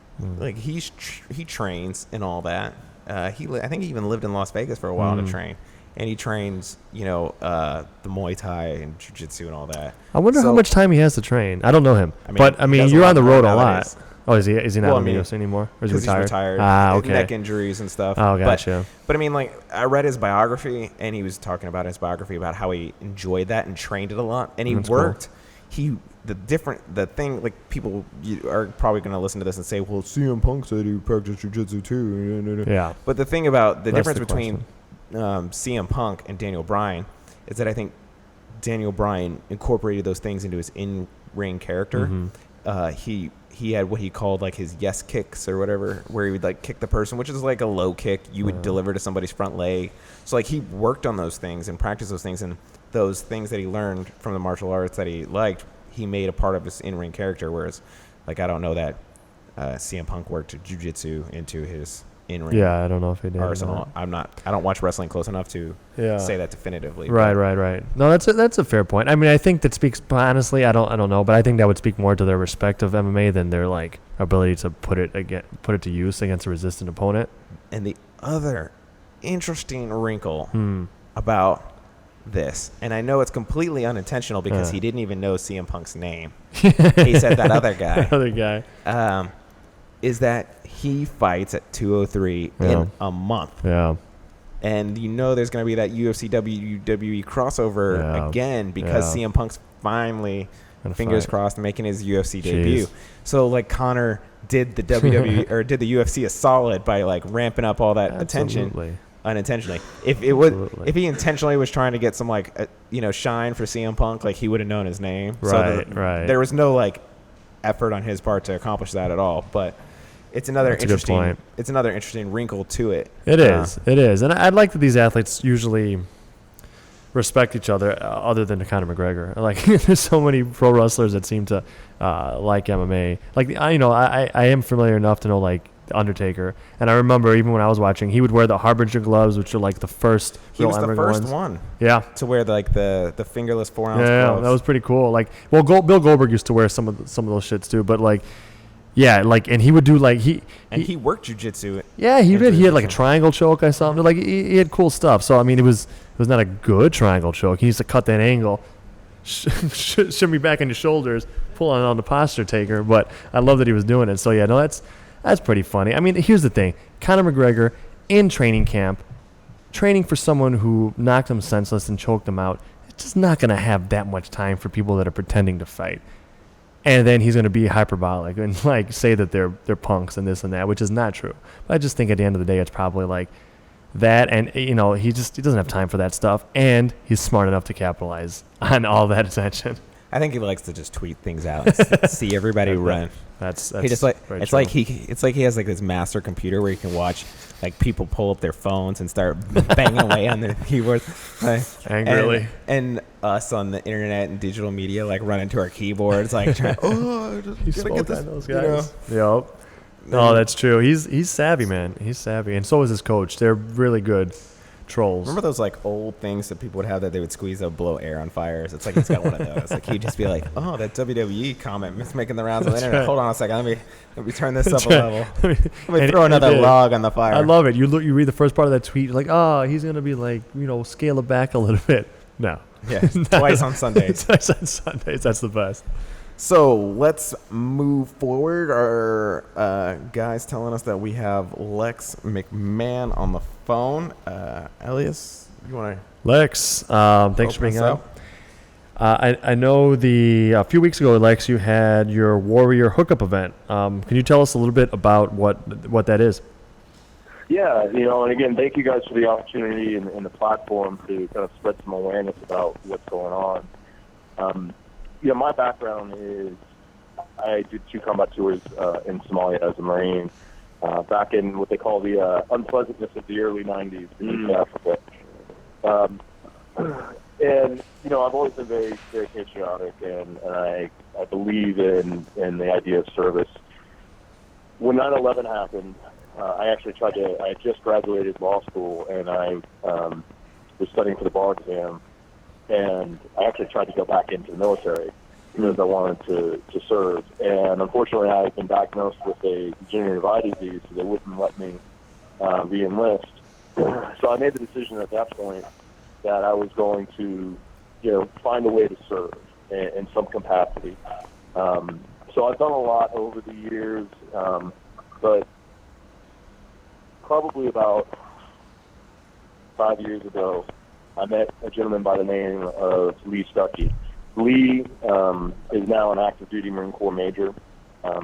Speaker 1: He trains and all that. I think he even lived in Las Vegas for a while to train, and he trains, the Muay Thai and Jiu-Jitsu and all that.
Speaker 2: I wonder how much time he has to train. I don't know him, but you're on the road a lot. Oh, is he not in the UFC anymore, or is he retired?
Speaker 1: He's retired.
Speaker 2: Okay.
Speaker 1: Neck injuries and stuff.
Speaker 2: Oh, gotcha.
Speaker 1: But I read his biography, and he was talking about his biography about how he enjoyed that and trained it a lot, and he worked. Cool. the thing, like, people are probably going to listen to this and say, well, CM Punk said he practiced jiu-jitsu too.
Speaker 2: Yeah.
Speaker 1: But the thing about the
Speaker 2: That's
Speaker 1: difference
Speaker 2: the
Speaker 1: between CM Punk and Daniel Bryan is that I think Daniel Bryan incorporated those things into his in-ring character.
Speaker 2: Mm-hmm.
Speaker 1: He had what he called like his yes kicks or whatever, where he would like kick the person, which is like a low kick you would deliver to somebody's front leg. So like he worked on those things and practiced those things, and those things that he learned from the martial arts that he liked, he made a part of his in-ring character. Whereas, like, I don't know that CM Punk worked jiu-jitsu into his in-ring
Speaker 2: Yeah, I don't know if he did.
Speaker 1: arsenal. I don't watch wrestling close enough to say that definitively.
Speaker 2: Right. No, that's a fair point. I mean, I think that speaks, honestly, I don't know, but I think that would speak more to their respect of MMA than their like ability to put it to use against a resistant opponent.
Speaker 1: And the other interesting wrinkle about this, and I know it's completely unintentional because he didn't even know CM Punk's name. He said that other guy. Is that he fights at 203 in a month.
Speaker 2: Yeah.
Speaker 1: And there's going to be that UFC WWE crossover again because CM Punk's finally, fingers crossed, making his UFC debut. So like Conor did the WWE or did the UFC a solid by like ramping up all that attention unintentionally. If he intentionally was trying to get some like shine for CM Punk, like he would have known his name.
Speaker 2: Right.
Speaker 1: There was no like effort on his part to accomplish that at all, but it's another interesting wrinkle to it.
Speaker 2: It is, and I'd like that these athletes usually respect each other, other than Conor McGregor. Like, there's so many pro wrestlers that seem to like MMA. Like, I am familiar enough to know like the Undertaker, and I remember even when I was watching, he would wear the Harbinger gloves, which are like the first.
Speaker 1: He was the first
Speaker 2: one.
Speaker 1: Yeah, to wear the fingerless 4-ounce gloves.
Speaker 2: That was pretty cool. Like, well, Bill Goldberg used to wear some of those shits too, but like. Yeah, like, and he would do like he
Speaker 1: worked jiu-jitsu.
Speaker 2: Yeah, he did. He had like a triangle choke, I saw him. Like, he had cool stuff. So I mean, it was not a good triangle choke. He used to cut that angle, shimmy back on your shoulders, pull on the posture taker. But I love that he was doing it. So yeah, no, that's pretty funny. I mean, here's the thing: Conor McGregor in training camp, training for someone who knocked him senseless and choked him out. It's just not going to have that much time for people that are pretending to fight. And then he's going to be hyperbolic and like say that they're punks and this and that, which is not true. But I just think at the end of the day, it's probably like that. And he doesn't have time for that stuff. And he's smart enough to capitalize on all that attention.
Speaker 1: I think he likes to just tweet things out and see everybody run.
Speaker 2: That's
Speaker 1: he just it's like he has like this master computer where he can watch like people pull up their phones and start banging away on their keyboards,
Speaker 2: angrily,
Speaker 1: and us on the internet and digital media like running to our keyboards like trying.
Speaker 2: He's gotta get this, those guys. Yep. No, that's true. He's savvy, man. He's savvy, and so is his coach. They're really good trolls.
Speaker 1: Remember those like old things that people would have that they would squeeze to blow air on fires? It's like he's got one of those. Like he'd just be like, "Oh, that WWE comment is making the rounds on the internet. Right. Hold on a second. Let me turn this up a level. Let me throw another log on the fire."
Speaker 2: I love it. You read the first part of that tweet, you're like, "Oh, he's gonna be like, scale it back a little bit." No.
Speaker 1: Yeah. Twice on Sundays.
Speaker 2: Twice on Sundays. That's the best.
Speaker 1: So let's move forward. Our guys telling us that we have Lex McMahon on the phone. Elias, you want to?
Speaker 2: Lex, thanks for being on. I know a few weeks ago, Lex, you had your Warrior hookup event. Can you tell us a little bit about what that is?
Speaker 6: Yeah, and again, thank you guys for the opportunity and the platform to kind of spread some awareness about what's going on. My background is I did 2 combat tours in Somalia as a Marine back in what they call the unpleasantness of the early 90s in East Africa. And, I've always been very, very patriotic, and I believe in the idea of service. When 9/11 happened, I had just graduated law school, and I was studying for the bar exam. And I actually tried to go back into the military because I wanted to serve. And unfortunately, I had been diagnosed with a degenerative eye disease, so they wouldn't let me re-enlist. So I made the decision at that point that I was going to, find a way to serve in some capacity. So I've done a lot over the years, but probably about 5 years ago, I met a gentleman by the name of Lee Stuckey, Lee is now an active duty Marine Corps major.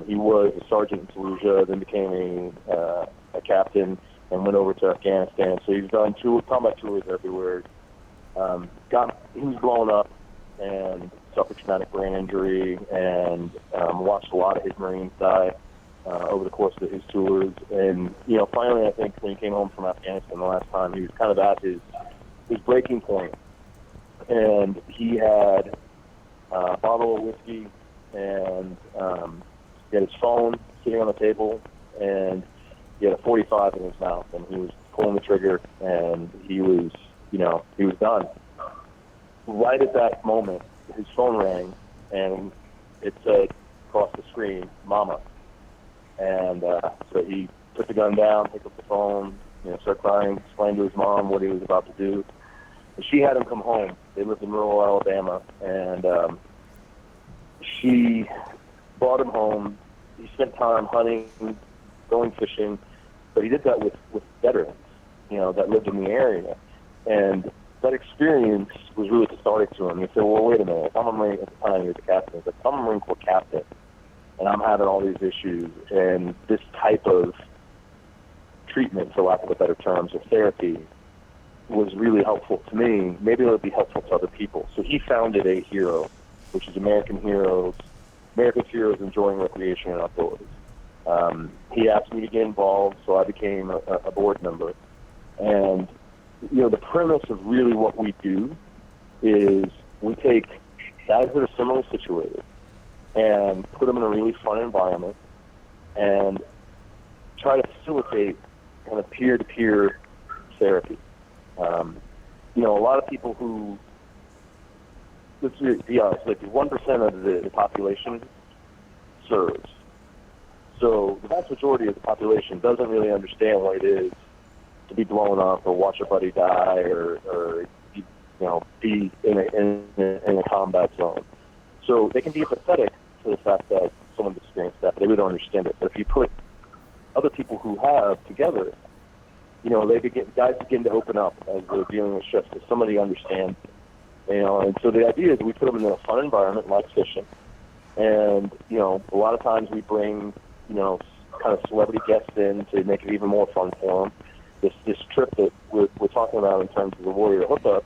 Speaker 6: He was a sergeant in Fallujah, then became a captain, and went over to Afghanistan. So he's done combat tours everywhere. He was blown up and suffered traumatic brain injury, and watched a lot of his Marines die over the course of his tours. And finally, I think when he came home from Afghanistan the last time, he was kind of at his breaking point, and he had a bottle of whiskey, and he had his phone sitting on the table, and he had a 45 in his mouth, and he was pulling the trigger, and he was done. Right at that moment, his phone rang, and it said across the screen, "Mama." And so he put the gun down, picked up the phone, started crying, explained to his mom what he was about to do. And she had him come home. They lived in rural Alabama, and she brought him home. He spent time hunting, going fishing, but he did that with veterans, that lived in the area. And that experience was really cathartic to him. He said, well, wait a minute. If I'm a Marine, at the time he was a captain, if I'm a Marine Corps captain, and I'm having all these issues, and this type of treatment, for lack of a better terms, or therapy, was really helpful to me, maybe it'll be helpful to other people. So he founded a HERO, which is America's Heroes Enjoying Recreation and Outdoors. He asked me to get involved, so I became a board member. And the premise of really what we do is we take guys that are similarly situated and put them in a really fun environment and try to facilitate kind of peer-to-peer therapy. A lot of people who, let's be honest, like 1% of the population serves. So the vast majority of the population doesn't really understand what it is to be blown up or watch a buddy die or be in a combat zone. So they can be empathetic to the fact that someone's experienced that, but they really don't understand it. But if you put other people who have together, guys begin to open up as they're dealing with stress because somebody understands it. And so the idea is we put them in a fun environment like fishing, and a lot of times we bring kind of celebrity guests in to make it even more fun for them. This trip that we're talking about in terms of the Warrior Hookup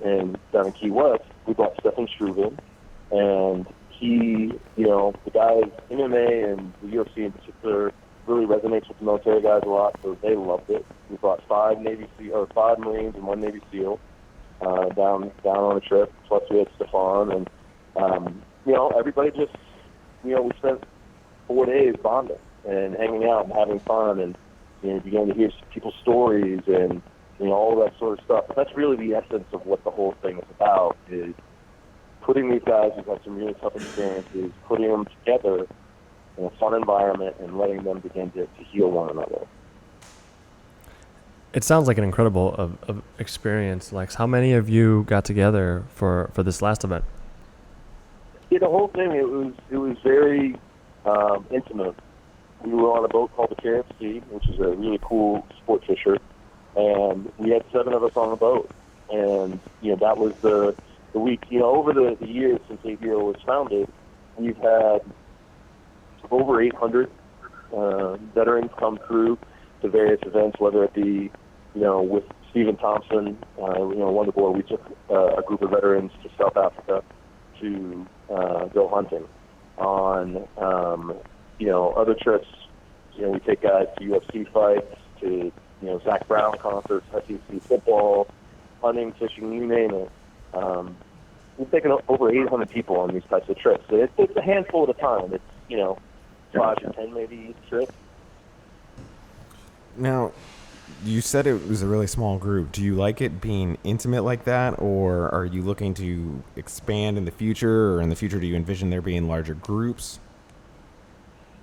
Speaker 6: and down in Key West, we brought Stefan Struve in, and he, the guy's MMA and the UFC in particular really resonates with the military guys a lot, so they loved it. We brought 5 Marines and 1 Navy SEAL down on a trip. Plus we had Stefan, and everybody just, we spent 4 days bonding and hanging out and having fun, and began to hear people's stories and all that sort of stuff. But that's really the essence of what the whole thing is about: is putting these guys who've had some really tough experiences, putting them together in a fun environment and letting them begin to heal one another.
Speaker 2: It sounds like an incredible of experience, Lex. How many of you got together for this last event?
Speaker 6: Yeah, the whole thing, it was very intimate. We were on a boat called the KFC, which is a really cool sport fisher, and we had 7 of us on the boat. And that was the week. Over the years since ABO was founded, we've had over 800 veterans come through to various events, whether it be, with Stephen Thompson, one of the board, we took a group of veterans to South Africa to go hunting. On, other trips, we take guys to UFC fights, to, Zach Brown concerts, SEC football, hunting, fishing, you name it. We've taken over 800 people on these types of trips. So it's a handful at a time. It's, 5 to 10 maybe each trip.
Speaker 1: Now, you said it was a really small group. Do you like it being intimate like that, or are you looking to expand in the future, or in the future do you envision there being larger groups?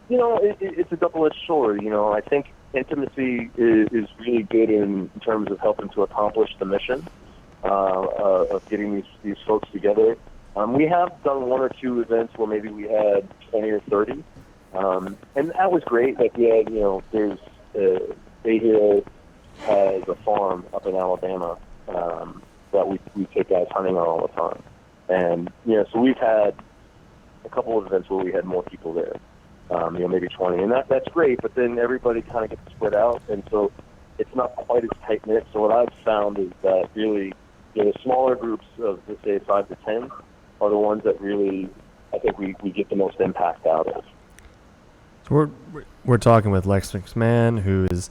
Speaker 6: It's a double-edged sword. I think intimacy is really good in terms of helping to accomplish the mission of getting these folks together. We have done 1 or 2 events where maybe we had 20 or 30. And that was great. Like we had, there's Bay Hill has a farm up in Alabama that we take guys hunting on all the time. And, so we've had a couple of events where we had more people there, maybe 20. And that's great, but then everybody kind of gets split out, and so it's not quite as tight-knit. So what I've found is that really, the smaller groups of, let's say, 5 to 10 are the ones that really, I think we get the most impact out of.
Speaker 2: So we're talking with Lex McMahon, who has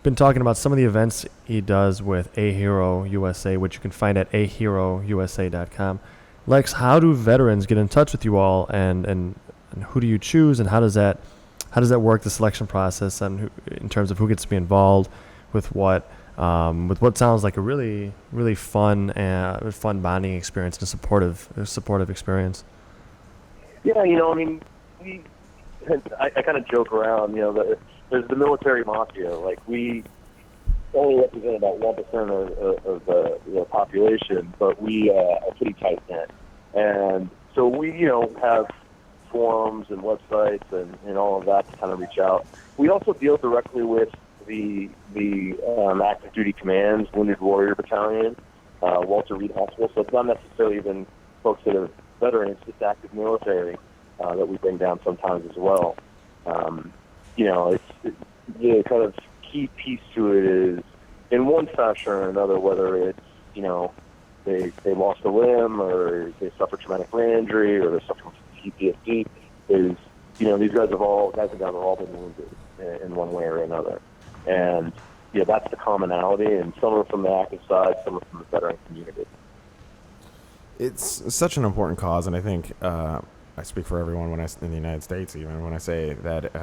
Speaker 2: been talking about some of the events he does with A Hero USA, which you can find at aherousa.com. Lex, how do veterans get in touch with you all, and who do you choose, and how does that work, the selection process, and in terms of who gets to be involved with what sounds like a really, really fun bonding experience and a supportive experience?
Speaker 6: Yeah, I kind of joke around, there's the military mafia. Like, we only represent about 1% of the population, but we are pretty tight-knit. And so we, have forums and websites and all of that to kind of reach out. We also deal directly with the active duty commands, Wounded Warrior Battalion, Walter Reed Hospital. So it's not necessarily even folks that are veterans, it's active military that we bring down sometimes as well. It's the kind of key piece to it is, in one fashion or another, whether it's, they lost a limb, or they suffer traumatic brain injury, or they're suffering from PTSD, is, these guys and gals have all been wounded in one way or another. And, that's the commonality, and some are from the active side, some are from the veteran community.
Speaker 1: It's such an important cause, and I think I speak for everyone in the United States, even when I say that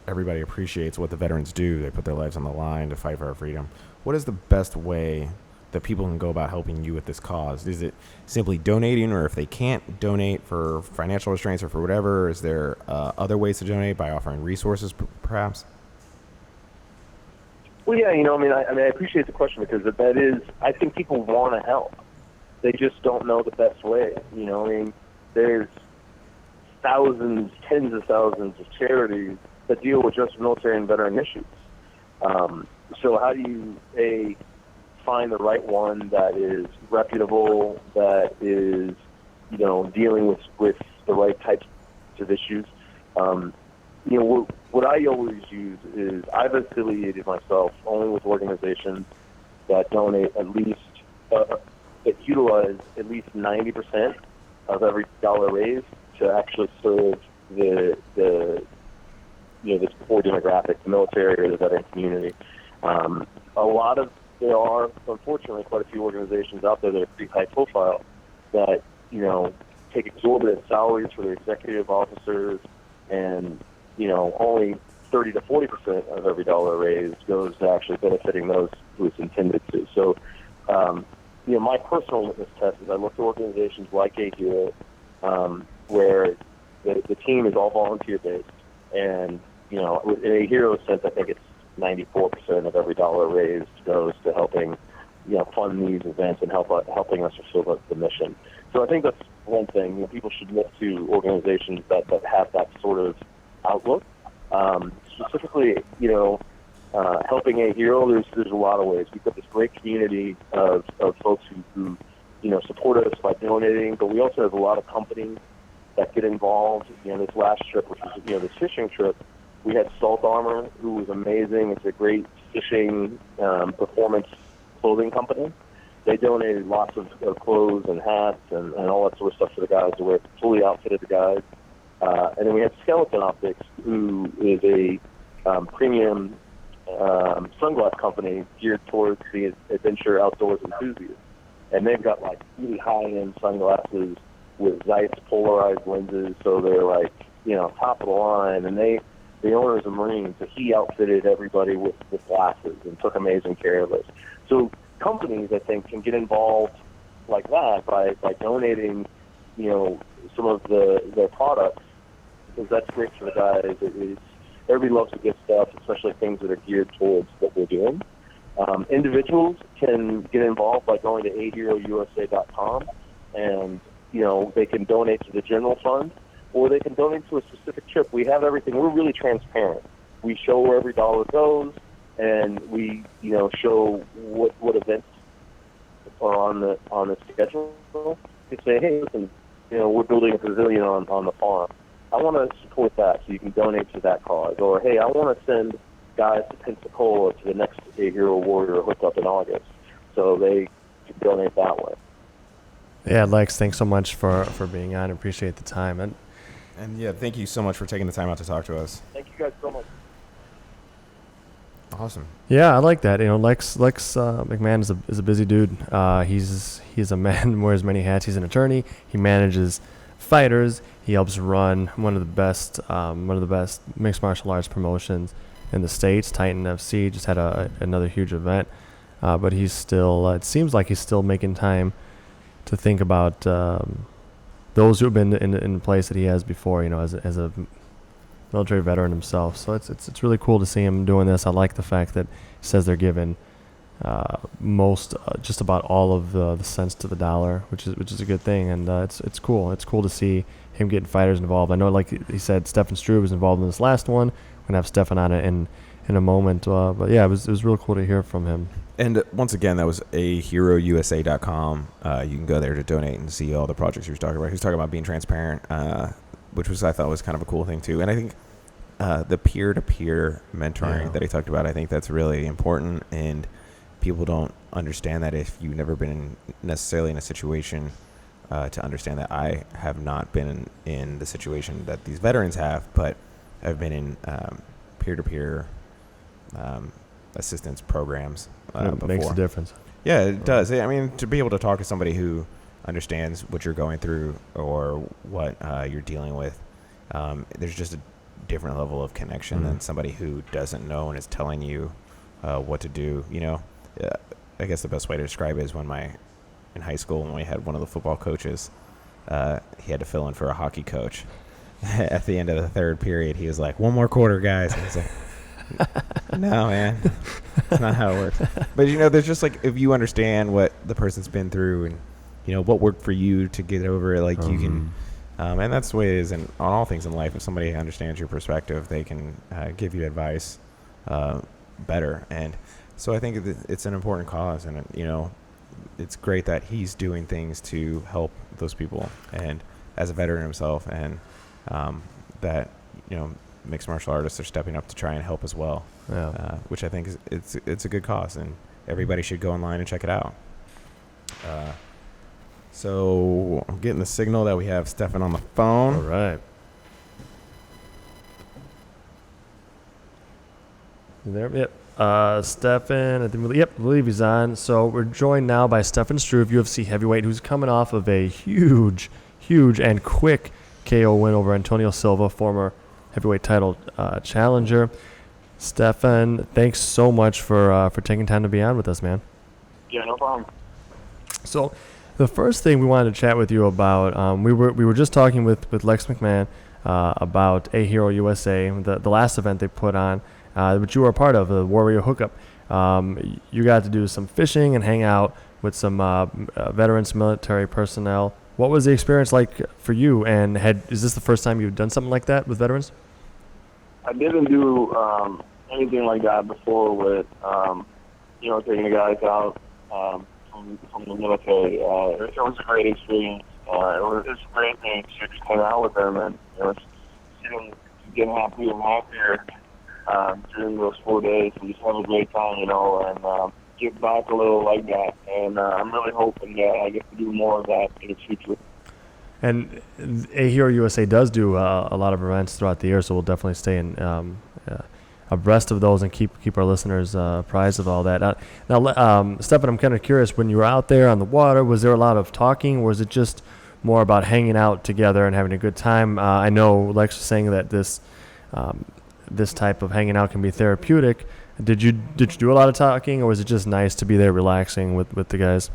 Speaker 1: everybody appreciates what the veterans do. They put their lives on the line to fight for our freedom. What is the best way that people can go about helping you with this cause? Is it simply donating, or if they can't donate for financial restraints or for whatever, is there other ways to donate by offering resources, perhaps?
Speaker 6: Well, yeah, I appreciate the question, because that is, I think people want to help. They just don't know the best way. There's thousands, tens of thousands of charities that deal with just military and veteran issues. So how do you, find the right one that is reputable, that is, dealing with the right types of issues? What I always use is, I've affiliated myself only with organizations that donate at least, that utilize at least 90% of every dollar raised to actually serve this poor demographic, the military or the veteran community. There are, unfortunately, quite a few organizations out there that are pretty high profile that, take exorbitant salaries for their executive officers, and, only 30 to 40% of every dollar raised goes to actually benefiting those who it's intended to. So, my personal litmus test is I look to organizations like A Hero, where the team is all volunteer-based, and, in A Hero sense, I think it's 94% of every dollar raised goes to helping, fund these events and helping us fulfill the mission. So I think that's one thing. People should look to organizations that have that sort of outlook. Specifically, helping A Hero, there's a lot of ways. We've got this great community of folks who support us by donating, but we also have a lot of companies that get involved. This last trip, which was, this fishing trip, we had Salt Armor, who was amazing. It's a great fishing performance clothing company. They donated lots of clothes and hats and all that sort of stuff for the guys to wear, fully outfitted the guys. And then we had Skeleton Optics, who is a premium sunglass company geared towards the adventure outdoors enthusiasts. And they've got, really high-end sunglasses with Zeiss polarized lenses, so they're, top of the line. And the owner is a Marine, so he outfitted everybody with glasses and took amazing care of us. So companies, I think, can get involved like that by donating, some of their products, because that's great for the guys. Everybody loves to get stuff, especially things that are geared towards what we're doing. Individuals can get involved by going to aherousa.com, and, they can donate to the general fund, or they can donate to a specific trip. We have everything. We're really transparent. We show where every dollar goes, and we, show what events are on the schedule. could say, hey, listen, we're building a pavilion on the farm. I want to support that, so you can donate to that cause. Or, hey, I want to send guys to Pensacola to the next A Hero Warrior hookup in August, so they can donate that way.
Speaker 2: Yeah, Lex, thanks so much for being on. Appreciate the time.
Speaker 1: And yeah, thank you so much for taking the time out to talk to us.
Speaker 6: Thank you guys so much.
Speaker 1: Awesome.
Speaker 2: Yeah, I like that. Lex McMahon is a busy dude. He's a man who wears many hats. He's an attorney. He manages fighters. He helps run one of the best mixed martial arts promotions in the States. Titan FC just had another huge event, but he's still. It seems like he's still making time to think about those who have been in the place that he has before. As a military veteran himself. So it's really cool to see him doing this. I like the fact that he says they're given just about all of the cents to the dollar, which is a good thing, and it's cool. It's cool to see him getting fighters involved. I know, like he said, Stefan Struve was involved in this last one. We're gonna have Stefan on it in a moment, but yeah, it was real cool to hear from him.
Speaker 1: And once again, that was aherousa.com. You can go there to donate and see all the projects he was talking about. He was talking about being transparent, which I thought was kind of a cool thing too. And I think the peer-to-peer mentoring that he talked about, I think that's really important, and people don't understand that if you've never been necessarily in a situation to understand that. I have not been in the situation that these veterans have, but I've been in peer-to-peer assistance programs before.
Speaker 2: Makes a difference.
Speaker 1: Yeah, it does. I mean, to be able to talk to somebody who understands what you're going through or what you're dealing with, there's just a different level of connection than somebody who doesn't know and is telling you what to do. I guess the best way to describe it is in high school when we had one of the football coaches, he had to fill in for a hockey coach. At the end of the third period, he was like, "One more quarter, guys." And I was like, "No, man, that's not how it works." But there's just like, if you understand what the person's been through and what worked for you to get over it, like you can, and that's the way it is on all things in life. If somebody understands your perspective, they can give you advice better. And so I think it's an important cause, and it's great that he's doing things to help those people, and as a veteran himself, and that mixed martial artists are stepping up to try and help as well, which I think it's a good cause, and everybody should go online and check it out. So I'm getting the signal that we have Stefan on the phone.
Speaker 2: All right. You there? Yep. Stefan, I believe he's on. So we're joined now by Stefan Struve, UFC heavyweight, who's coming off of a huge and quick KO win over Antonio Silva, former heavyweight title challenger. Stefan, thanks so much for taking time to be on with us, man.
Speaker 6: Yeah, no problem.
Speaker 2: So the first thing we wanted to chat with you about, we were just talking with Lex McMahon about A Hero USA, the last event they put on, which you were a part of, the Warrior Hookup. You got to do some fishing and hang out with some veterans, military personnel. What was the experience like for you? And is this the first time you've done something like that with veterans?
Speaker 6: I didn't do anything like that before with, taking the guys out from the military. It was a great experience. It was a great thing to just hang out with them and see them get happier and happier during those 4 days and just have a great time, and give back a little like that. And I'm really hoping that I get to do more of that in the future. And
Speaker 2: A Hero USA does do a lot of events throughout the year, so we'll definitely stay in abreast of those and keep our listeners apprised of all that. Now, Stefan, I'm kind of curious, when you were out there on the water, was there a lot of talking, or was it just more about hanging out together and having a good time? I know Lex was saying that this type of hanging out can be therapeutic. Did you do a lot of talking, or was it just nice to be there relaxing with the guys?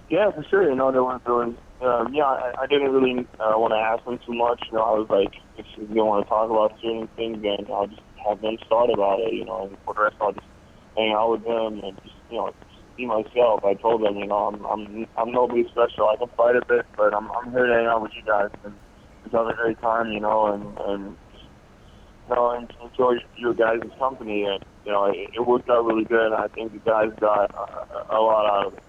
Speaker 6: Yeah, for sure. There was doing. I didn't really want to ask them too much. I was like, if they want to talk about certain things, then I'll just have them start about it. And for the rest, I'll just hang out with them and just be myself. I told them, I'm nobody special. I can fight a bit, but I'm here to hang out with you guys and just have a great time. And enjoy your guys' company. And it worked out really good. I think the guys got a lot out of it.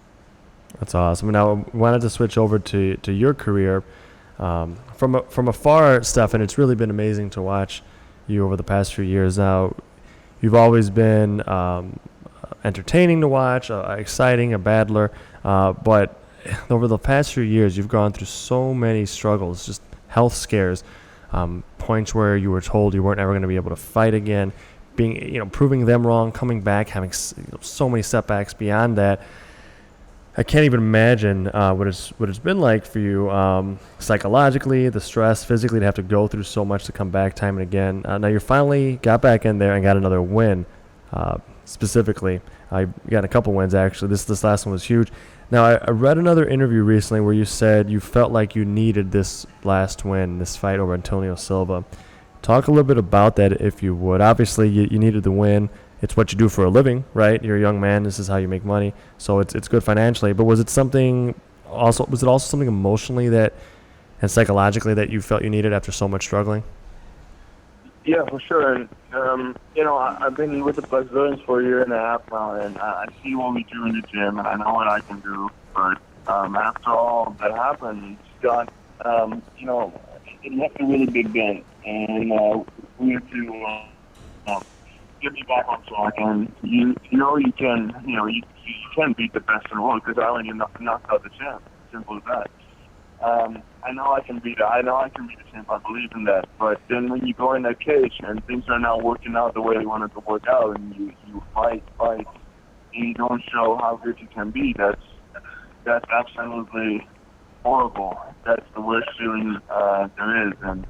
Speaker 2: That's awesome. Now, I wanted to switch over to your career. From afar, Stefan, it's really been amazing to watch you over the past few years. Now, you've always been entertaining to watch, exciting, a battler, but over the past few years, you've gone through so many struggles, just health scares, points where you were told you weren't ever going to be able to fight again, proving them wrong, coming back, having so many setbacks beyond that. I can't even imagine what it's been like for you psychologically, the stress, physically, to have to go through so much to come back time and again. Now you finally got back in there and got another win. Specifically, I got a couple wins actually. This last one was huge. Now I read another interview recently where you said you felt like you needed this last win, this fight over Antonio Silva. Talk a little bit about that, if you would. Obviously, you needed the win. It's what you do for a living, right? You're a young man. This is how you make money, so it's good financially. But was it also something emotionally and psychologically that you felt you needed after so much struggling?
Speaker 6: Yeah, for sure. And I've been with the Brazilians for a year and a half now, and I see what we do in the gym, and I know what I can do. But after all that happened, Scott, it left a really big dent, and we have to get me back on track. And you can beat the best in the world because I already knocked out the champ. Simple as that. I know I can beat it. I know I can beat the champ. I believe in that. But then when you go in that cage and things are not working out the way you want it to work out, and you fight, and you don't show how good you can be, that's absolutely horrible. That's the worst feeling there is. And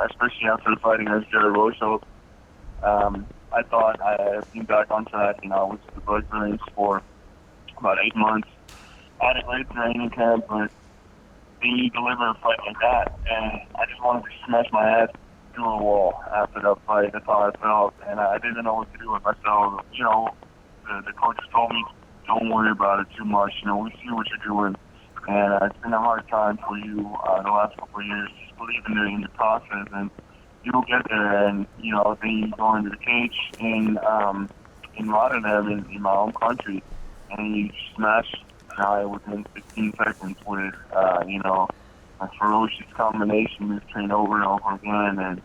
Speaker 6: especially after fighting against Jared Rosho, I thought I had been back on track. I was with the Brazilians for about 8 months. I had a great training camp, but then you deliver a fight like that, and I just wanted to smash my ass through a wall after that fight. That's how I felt, and I didn't know what to do with myself. The coaches told me, don't worry about it too much. We see what you're doing, and it's been a hard time for you the last couple of years. Just believe in the process, and you'll get there. And then you go into the cage in Rotterdam, in my home country, and you smash guy within 15 seconds with, a ferocious combination we've trained over and over again, and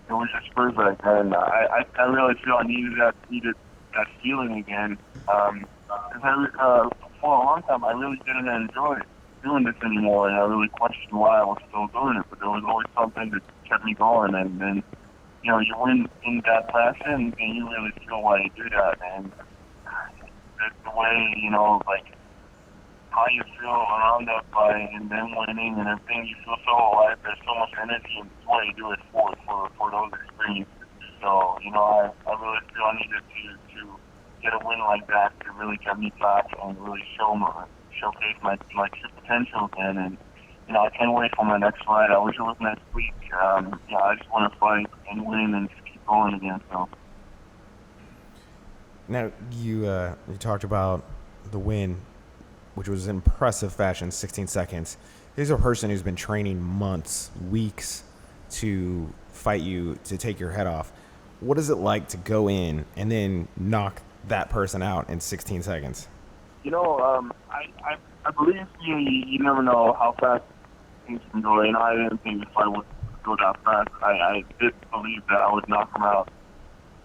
Speaker 6: it was just perfect. And I really feel I needed that feeling again. Because for a long time, I really didn't enjoy doing this anymore, and I really questioned why I was still doing it, but there was always something that kept me going. And then, you win in that passion, and you really feel why you do that. And that's the way, how you feel around that fight and then winning and everything, you feel so alive. There's so much energy, and that's why you do it for those experiences. So, I really feel I needed to get a win like that to really get me back and really showcase my true potential again. And, I can't wait for my next fight. I wish it was next week. I just want to fight and win and just keep going again. So.
Speaker 1: Now, you talked about the win, which was in impressive fashion, 16 seconds. Here's a person who's been training months, weeks to fight you, to take your head off. What is it like to go in and then knock that person out in 16 seconds?
Speaker 6: I believe you never know how fast things can go. I didn't think the fight would go that fast. I did believe that I would knock him out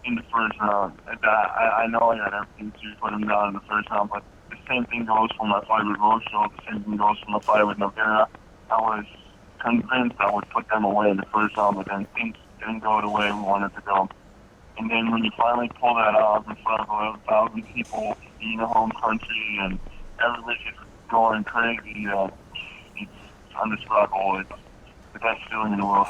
Speaker 6: in the first round. I know I had everything to put him down in the first round, but the same thing goes for my fight with Rosho. The same thing goes for my fight with Nogueira. I was convinced I would put them away in the first round, but then things didn't go the way we wanted to go. And then when you finally pull that off in front of 11,000 people in your home country and everybody's just going crazy, it's indescribable. It's the best feeling in the world.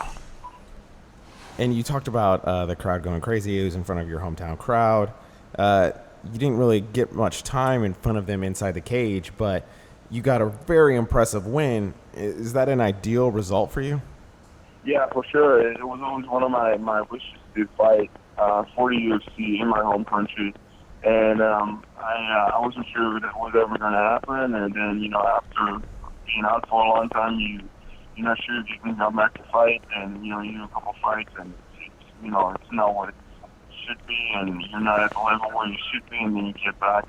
Speaker 1: And you talked about the crowd going crazy. It was in front of your hometown crowd. You didn't really get much time in front of them inside the cage, but you got a very impressive win. Is that an ideal result for you?
Speaker 6: Yeah, for sure. It was always one of my wishes to fight for the UFC in my home country. And I wasn't sure if that was ever going to happen. And then, after being out for a long time, you're not sure if you can come back to fight. And, you do a couple fights, and it's not what it should be, and you're not at the level where you should be, and then you get back.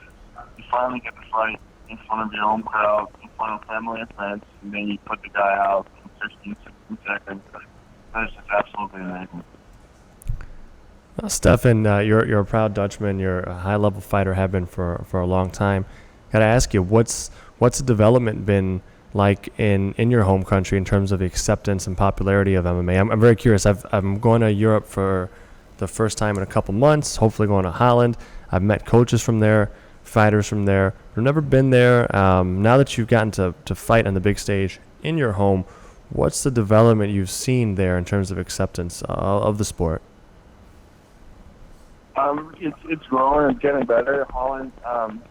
Speaker 6: You finally get the fight in front of your own crowd, in front of family and friends, and then you put the guy out in 15, 16 seconds. That's just absolutely amazing.
Speaker 2: Stefan, you're a proud Dutchman. You're a high-level fighter, have been for a long time. Got to ask you, what's the development been like in your home country in terms of the acceptance and popularity of MMA? I'm very curious. I'm going to Europe for the first time in a couple months, hopefully going to Holland. I've met coaches from there, fighters from there. I've never been there. Now that you've gotten to fight on the big stage in your home, what's the development you've seen there in terms of acceptance of the sport?
Speaker 6: It's growing and getting better. Holland,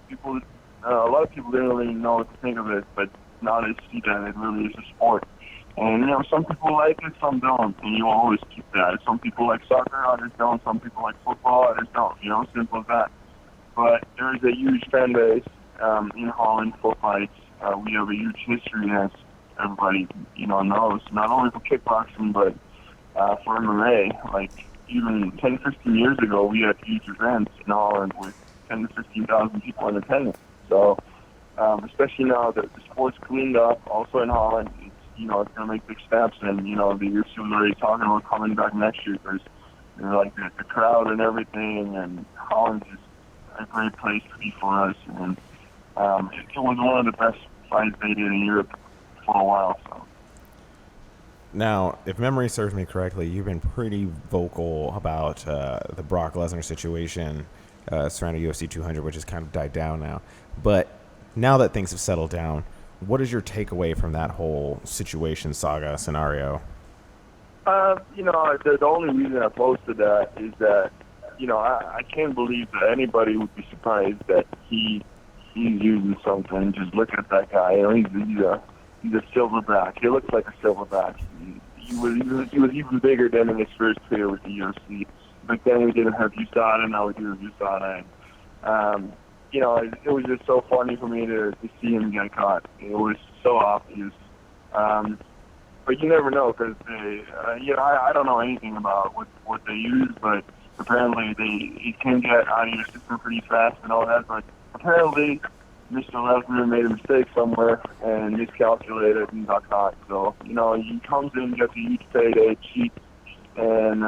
Speaker 6: people, a lot of people didn't really know what to think of it, but now they see that it really is a sport. And, some people like it, some don't, and you always keep that. Some people like soccer, others don't. Some people like football, others don't, simple as that. But there is a huge fan base in Holland for fights. We have a huge history, as everybody, knows, not only for kickboxing, but for MMA. Like, even 10, 15 years ago, we had huge events in Holland with 10 to 15,000 people in attendance. So, especially now that the sport's cleaned up, also in Holland, it's going to make big steps. And, the UFC was already talking about coming back next year. There's like the crowd and everything, and Holland is a great place to be for us. And it was one of the best fights they did in Europe for a while. So.
Speaker 1: Now, if memory serves me correctly, you've been pretty vocal about the Brock Lesnar situation surrounding UFC 200, which has kind of died down now. But now that things have settled down, what is your takeaway from that whole situation, saga, scenario?
Speaker 6: The only reason I posted that is that, I can't believe that anybody would be surprised that he's using something. Just look at that guy. He's a silverback. He looks like a silverback. He was even bigger than in his first career with the UFC. But then we didn't have USADA, now we do have USADA. It was just so funny for me to see him get caught. It was so obvious. But you never know, because I don't know anything about what they use, but apparently it can get out of your system pretty fast and all that. But apparently Mr. Lesnar made a mistake somewhere and miscalculated and got caught. So, he comes in, gets a huge payday, cheats, and,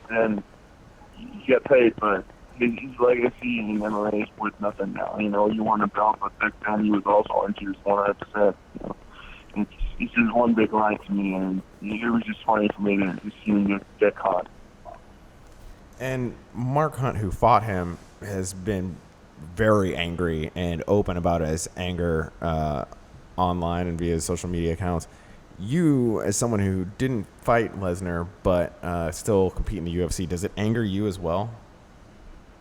Speaker 6: and you get paid, but his legacy in MMA is worth nothing now. You won a belt, but back then he was also injured 100%. It's just one big lie to me, and it was just funny for me to see him get caught.
Speaker 1: And Mark Hunt, who fought him, has been very angry and open about his anger online and via his social media accounts. You, as someone who didn't fight Lesnar but still compete in the UFC, does it anger you as well?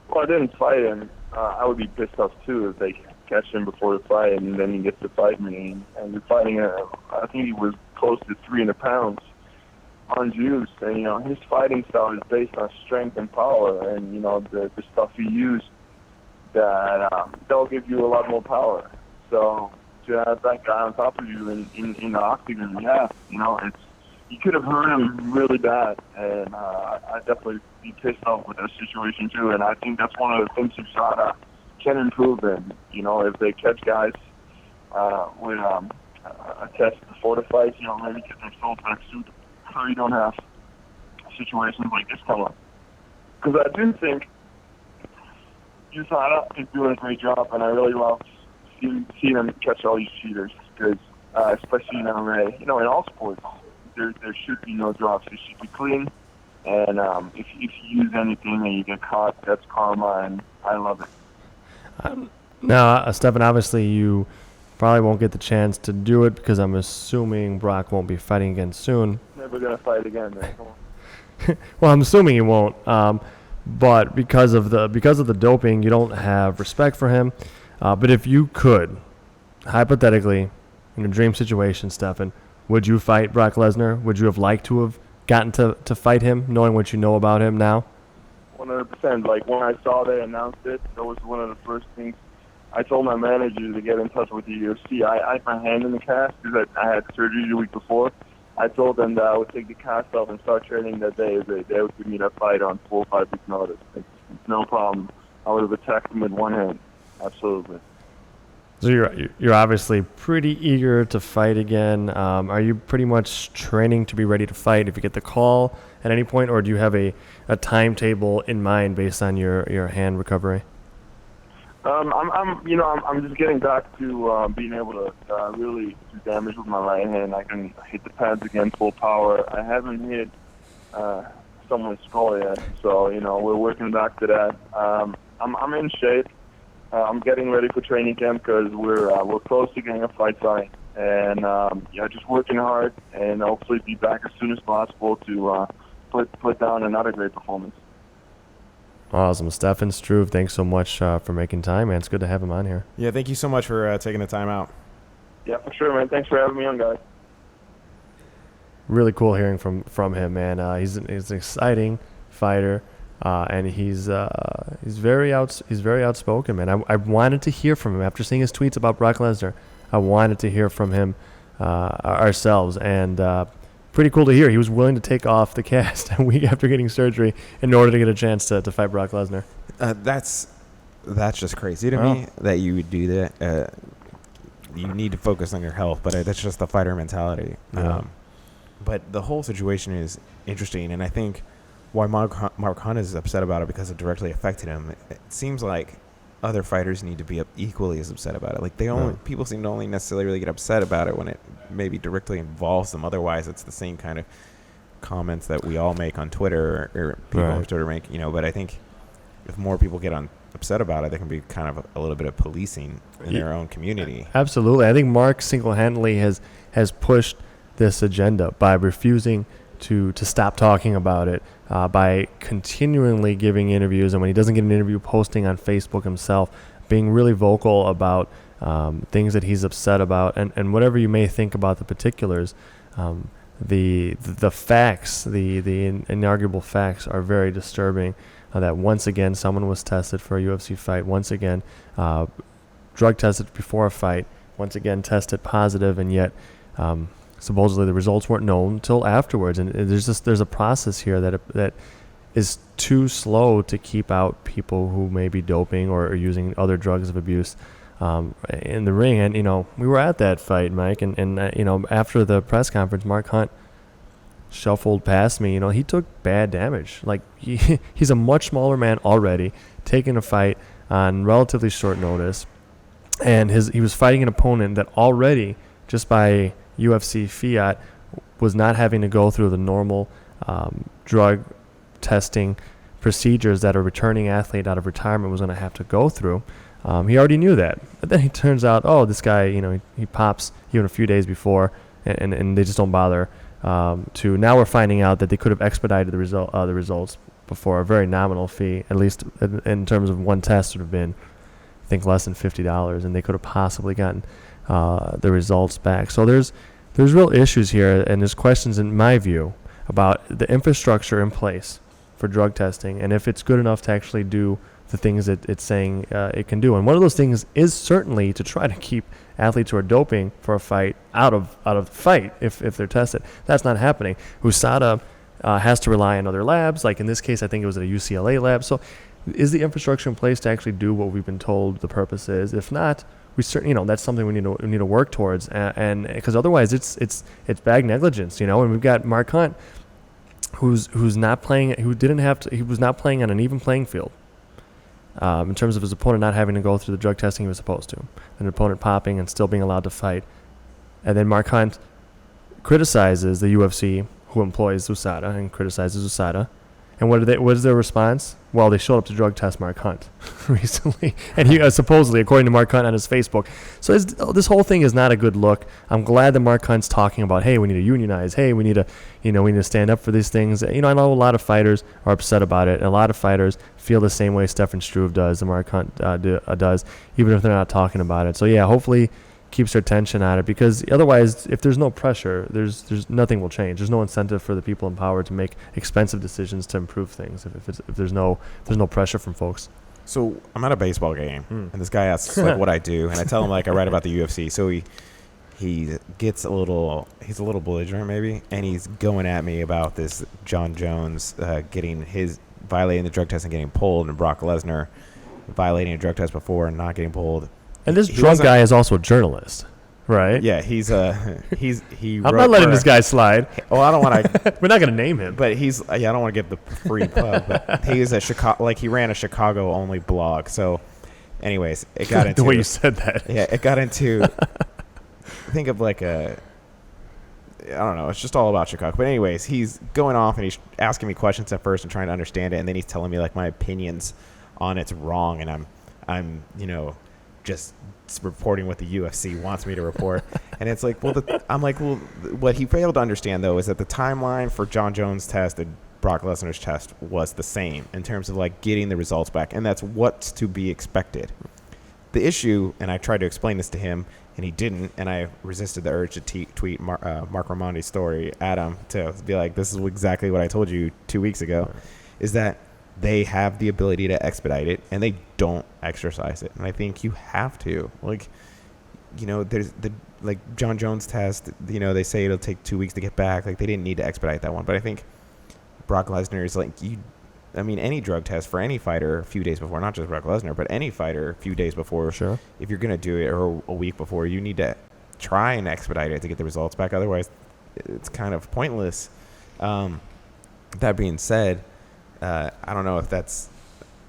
Speaker 6: Well, I didn't fight him. I would be pissed off too if they catch him before the fight and then he gets to fight me. And we're fighting, I think he was close to 300 pounds unjuiced. And, his fighting style is based on strength and power. And, the stuff he used, that they'll give you a lot more power. So to have that guy on top of you in the octagon, you could have hurt him really bad, and I'd definitely be pissed off with that situation too. And I think that's one of the things USADA can improve in. If they catch guys with a test before the fight, maybe get their full tracksuit so you don't have situations like this come up. Because I do think USADA is doing a great job, and I really love seeing them catch all these cheaters, because especially in MMA, in all sports, there should be no drops. It should be clean, and if you use anything and you get caught, that's karma, and I love it.
Speaker 2: Now, Stefan, obviously you probably won't get the chance to do it because I'm assuming Brock won't be fighting again soon.
Speaker 6: Never gonna fight again, man. Come on.
Speaker 2: Well, I'm assuming he won't. But because of the doping, you don't have respect for him. But if you could, hypothetically, in a dream situation, Stefan, would you fight Brock Lesnar? Would you have liked to have gotten to fight him, knowing what you know about him now?
Speaker 6: 100%. Like, when I saw they announced it, that was one of the first things. I told my manager to get in touch with the UFC. I had my hand in the cast because I had surgery the week before. I told them that I would take the cast off and start training that day. They would give me that fight on 4 or 5 weeks' notice. It's no problem. I would have attacked him with one hand. Absolutely.
Speaker 2: So you're obviously pretty eager to fight again. Are you pretty much training to be ready to fight if you get the call at any point, or do you have a timetable in mind based on your hand recovery?
Speaker 6: I'm just getting back to being able to really do damage with my right hand. I can hit the pads again full power. I haven't hit someone's skull yet, so we're working back to that. I'm in shape. I'm getting ready for training camp because we're close to getting a fight signed, and just working hard and hopefully be back as soon as possible to put down another great performance.
Speaker 2: Awesome. Stefan, Struve, thanks so much for making time, man. It's good to have him on here.
Speaker 1: Yeah, thank you so much for taking the time out.
Speaker 6: Yeah, for sure, man. Thanks for having me on, guys.
Speaker 2: Really cool hearing from him, man. He's an exciting fighter, and he's very outspoken, man. I wanted to hear from him after seeing his tweets about Brock Lesnar. I wanted to hear from him ourselves, and pretty cool to hear. He was willing to take off the cast a week after getting surgery in order to get a chance to fight Brock Lesnar.
Speaker 1: That's just crazy to me that you would do that. You need to focus on your health, but that's just the fighter mentality.
Speaker 2: Yeah.
Speaker 1: But the whole situation is interesting, and I think why Mark Hunt is upset about it because it directly affected him. It seems like other fighters need to be equally as upset about it. Like people seem to only necessarily really get upset about it when it maybe directly involves them. Otherwise, it's the same kind of comments that we all make on Twitter or people on Twitter make. But I think if more people get upset about it, there can be kind of a little bit of policing in their own community.
Speaker 2: Absolutely, I think Mark single-handedly has pushed this agenda by refusing to stop talking about it, by continually giving interviews, and when he doesn't get an interview, posting on Facebook himself, being really vocal about things that he's upset about, and whatever you may think about the particulars, the facts, the inarguable facts are very disturbing. That once again someone was tested for a UFC fight, once again drug tested before a fight, once again tested positive, and yet supposedly the results weren't known until afterwards. And there's a process here that is too slow to keep out people who may be doping or using other drugs of abuse in the ring. And we were at that fight, Mike, and after the press conference, Mark Hunt shuffled past me. He took bad damage. Like he's a much smaller man already, taking a fight on relatively short notice, and he was fighting an opponent that already, just by UFC fiat, was not having to go through the normal drug testing procedures that a returning athlete out of retirement was going to have to go through. He already knew that, but then it turns out, this guy, he pops even a few days before, and they just don't bother. Now we're finding out that they could have expedited the results before a very nominal fee, at least in terms of one test would have been, I think, less than $50, and they could have possibly gotten the results back. So there's real issues here, and there's questions, in my view, about the infrastructure in place for drug testing and if it's good enough to actually do the things that it's saying it can do. And one of those things is certainly to try to keep athletes who are doping for a fight out of the fight if they're tested. That's not happening. USADA has to rely on other labs. Like in this case, I think it was at a UCLA lab. So is the infrastructure in place to actually do what we've been told the purpose is? If not, we certainly, that's something we need to work towards, and because otherwise it's bag negligence, and we've got Mark Hunt, who's not playing, he was not playing on an even playing field, in terms of his opponent not having to go through the drug testing he was supposed to, an opponent popping and still being allowed to fight, and then Mark Hunt criticizes the UFC who employs USADA and criticizes USADA. And what is their response? Well, they showed up to drug test Mark Hunt recently, and he supposedly, according to Mark Hunt on his Facebook. So this whole thing is not a good look. I'm glad that Mark Hunt's talking about, hey, we need to unionize. Hey, we need to stand up for these things. I know a lot of fighters are upset about it, and a lot of fighters feel the same way Stefan Struve does, and Mark Hunt does, even if they're not talking about it. So yeah, hopefully keeps their attention on it, because otherwise, if there's no pressure, there's nothing will change. There's no incentive for the people in power to make expensive decisions to improve things if there's no pressure from folks.
Speaker 1: So I'm at a baseball game, and this guy asks what I do, and I tell him I write about the UFC. So he gets he's a little belligerent maybe, and he's going at me about this John Jones violating the drug test and getting pulled, and Brock Lesnar violating a drug test before and not getting pulled.
Speaker 2: And this
Speaker 1: he
Speaker 2: drunk
Speaker 1: wasn't-
Speaker 2: guy is also a journalist, right?
Speaker 1: Yeah, he.
Speaker 2: I'm
Speaker 1: wrote
Speaker 2: not letting
Speaker 1: for
Speaker 2: this guy slide.
Speaker 1: Well, I don't want to.
Speaker 2: We're not gonna name him.
Speaker 1: But I don't want to give the free plug. But he's a Chicago. Like he ran a Chicago only blog. So, anyways, it got into
Speaker 2: the way you said that.
Speaker 1: Yeah, it got into. Think of like I don't know. It's just all about Chicago. But anyways, he's going off and he's asking me questions at first and trying to understand it, and then he's telling me like my opinions on it's wrong, and I'm just reporting what the UFC wants me to report. And it's like, what he failed to understand though is that the timeline for John Jones' test and Brock Lesnar's test was the same in terms of like getting the results back, and that's what's to be expected. The issue, and I tried to explain this to him, and he didn't, and I resisted the urge to tweet Mark Ramondi's story at him to be like, this is exactly what I told you 2 weeks ago, is that they have the ability to expedite it, and they don't exercise it. And I think you have to. Like, there's the John Jones test, they say it'll take 2 weeks to get back. Like, they didn't need to expedite that one. But I think Brock Lesnar is like, any drug test for any fighter a few days before, not just Brock Lesnar, but any fighter a few days before,
Speaker 2: sure.
Speaker 1: If you're going to do it, or a week before, you need to try and expedite it to get the results back. Otherwise, it's kind of pointless. That being said, I don't know if that's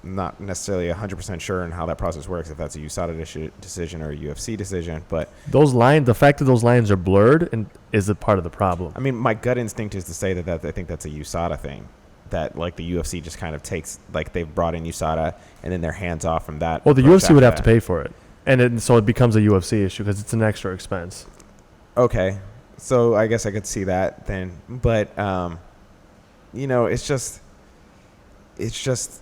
Speaker 1: not necessarily 100% sure on how that process works, if that's a USADA decision or a UFC decision, but
Speaker 2: the fact that those lines are blurred is a part of the problem.
Speaker 1: I mean, my gut instinct is to say that I think that's a USADA thing, that like the UFC just kind of takes, like they've brought in USADA and then they're hands off from that.
Speaker 2: Well, the UFC would have to pay for it, and so it becomes a UFC issue because it's an extra expense.
Speaker 1: Okay, so I guess I could see that then, but it's just